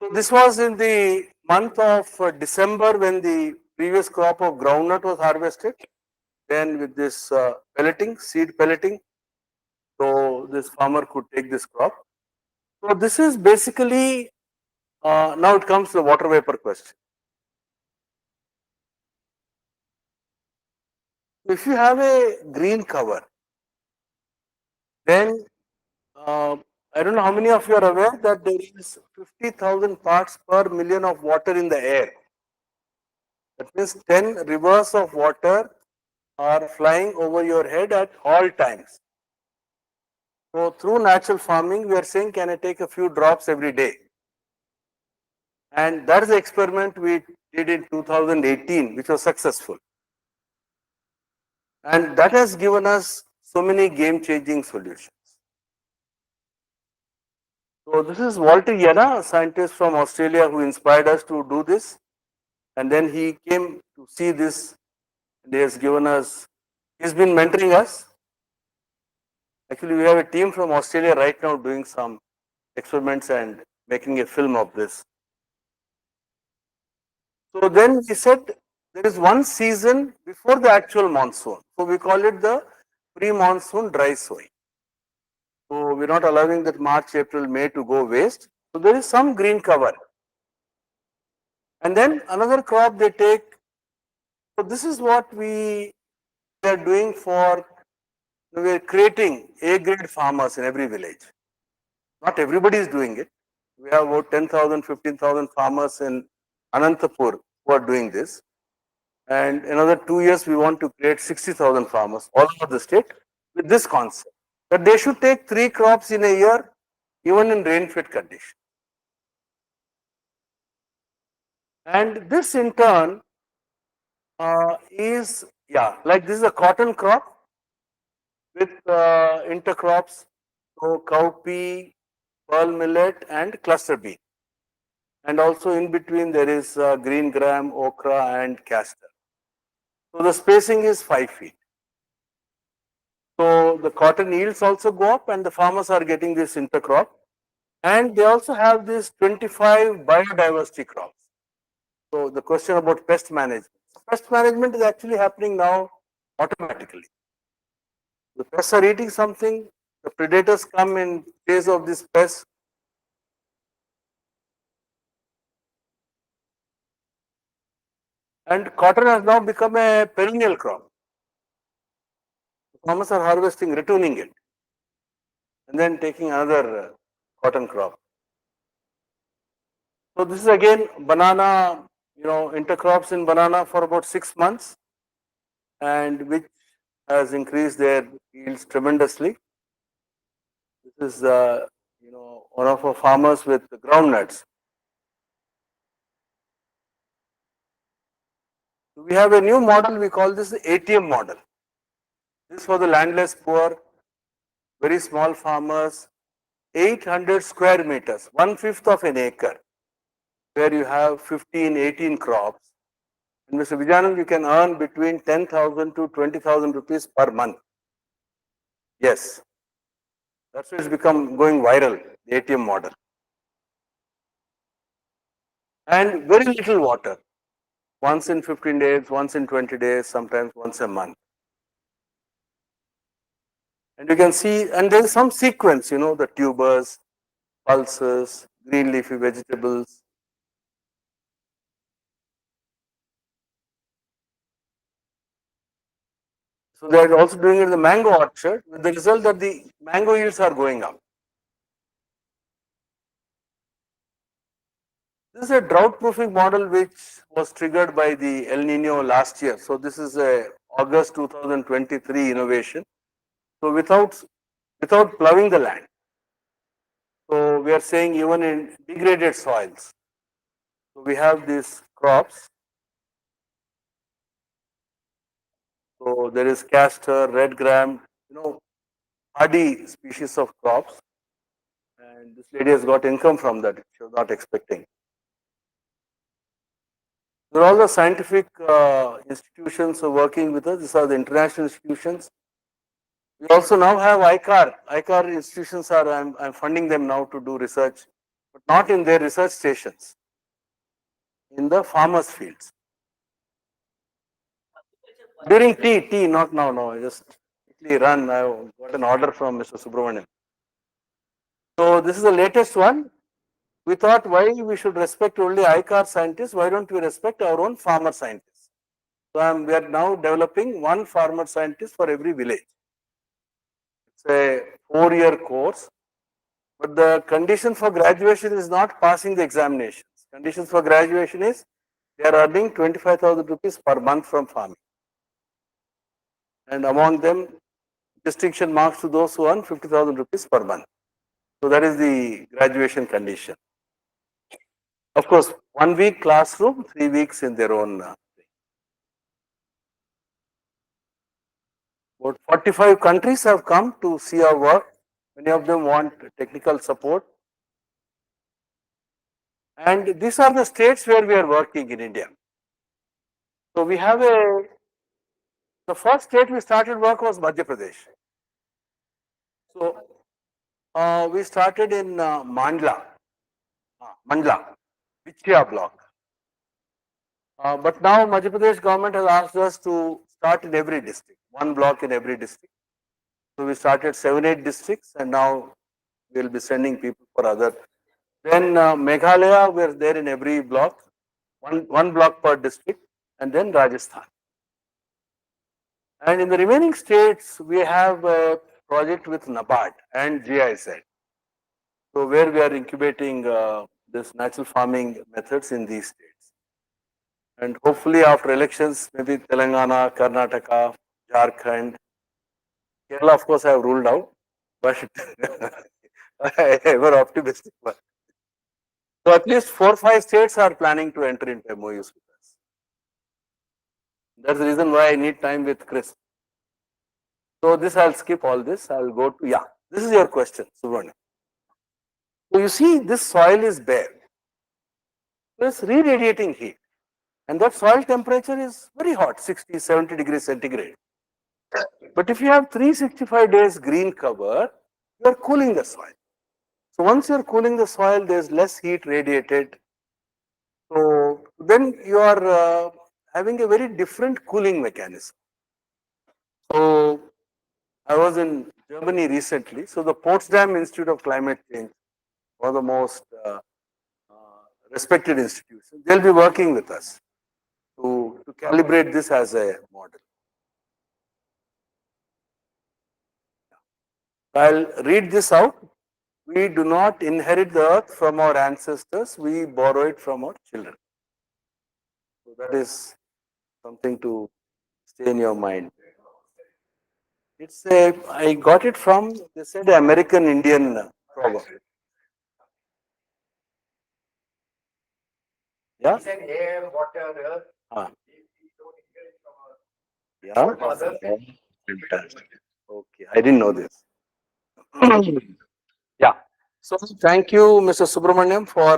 So this was in the month of December when the previous crop of groundnut was harvested. Then with this pelleting, seed pelleting, so this farmer could take this crop. So this is basically, now it comes to the water vapor question. If you have a green cover, then I don't know how many of you are aware that there is 50,000 parts per million of water in the air. That means 10 rivers of water are flying over your head at all times. So through natural farming, we are saying, can I take a few drops every day? And that is the experiment we did in 2018, which was successful. And that has given us so many game-changing solutions. So this is Walter Yana, a scientist from Australia who inspired us to do this. And then he came to see this and he has given us, he's been mentoring us. Actually, we have a team from Australia right now doing some experiments and making a film of this. So then we said there is one season before the actual monsoon. So we call it the pre-monsoon dry sowing. So we're not allowing that March, April, May to go waste. So there is some green cover. And then another crop they take. So this is what we are doing for, we are creating A-grade farmers in every village. Not everybody is doing it. We have about 10,000, 15,000 farmers in Anantapur who are doing this. And another 2 years, we want to create 60,000 farmers all over the state with this concept that they should take 3 crops in a year, even in rain-fed conditions. And this in turn is, like this is a cotton crop with intercrops, so cowpea, pearl millet, and cluster bean. And also in between there is green gram, okra, and castor. So the spacing is 5 feet. So the cotton yields also go up and the farmers are getting this intercrop. And they also have this 25 biodiversity crops. So the question about pest management. Pest management is actually happening now automatically. The pests are eating something, the predators come in place of this pest. And cotton has now become a perennial crop. Farmers are harvesting, returning it, and then taking another cotton crop. So this is again banana, intercrops in banana for about 6 months, and which has increased their yields tremendously. This is, one of our farmers with the groundnuts. We have a new model, we call this the ATM model. This for the landless poor, very small farmers, 800 square meters, 1/5 of an acre, where you have 15, 18 crops. And Mr. Vijayanand, you can earn between 10,000 to 20,000 rupees per month. Yes, that's why it's become going viral, the ATM model. And very little water, once in 15 days, once in 20 days, sometimes once a month. And you can see, and there is some sequence, the tubers, pulses, green leafy vegetables. So they are also doing it in the mango orchard with the result that the mango yields are going up. This is a drought proofing model which was triggered by the El Nino last year. So this is a August 2023 innovation. So without plowing the land. So we are saying even in degraded soils. So we have these crops. So there is castor, red gram, hardy species of crops. And this lady has got income from that, she was not expecting. There are all the scientific institutions who are working with us. These are the international institutions. We also now have ICAR. ICAR institutions are, I'm funding them now to do research, but not in their research stations, in the farmers' fields. During tea, not now, no, I just quickly run. I got an order from Mr. Subramanian. So this is the latest one. We thought why we should respect only ICAR scientists, why don't we respect our own farmer scientists? So we are now developing one farmer scientist for every village. It's a 4-year course, but the condition for graduation is not passing the examinations. Conditions for graduation is they are earning 25,000 rupees per month from farming. And among them, distinction marks to those who earn 50,000 rupees per month. So that is the graduation condition. Of course, 1 week classroom, 3 weeks in their own. About 45 countries have come to see our work. Many of them want technical support. And these are the states where we are working in India. So we have the first state we started work was Madhya Pradesh. So we started in Mandla, Vichya block. But now Madhya Pradesh government has asked us to start in every district, one block in every district. So we started 7, 8 districts and now we will be sending people for other. Then Meghalaya, we are there in every block, one block per district, and then Rajasthan. And in the remaining states, we have a project with NABARD and GIZ. So where we are incubating this natural farming methods in these states. And hopefully after elections, maybe Telangana, Karnataka, Jharkhand, Kerala, of course, I have ruled out, but I ever optimistic. So at least 4, 5 states are planning to enter into MOUs with us. That's the reason why I need time with Chris. So this I'll skip all this. I'll go to, yeah, this is your question, Suvarna. So you see this soil is bare. It's re-radiating heat. And that soil temperature is very hot, 60, 70 degrees centigrade. But if you have 365 days green cover, you are cooling the soil. So once you are cooling the soil, there's less heat radiated. So then you are having a very different cooling mechanism. So I was in Germany recently. So the Potsdam Institute of Climate Change, one of the most respected institutions, they'll be working with us to calibrate this as a model. I'll read this out. We do not inherit the earth from our ancestors, we borrow it from our children. So that is something to stay in your mind. It's I got it from, they said, American Indian proverb. Yeah? He said air, water, earth. Ah. We don't inherit from our Yeah. Fantastic. Okay, I didn't know this. Yeah. So thank you, Mr. Subramaniam, for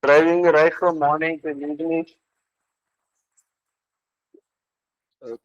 driving right from morning to evening. Okay.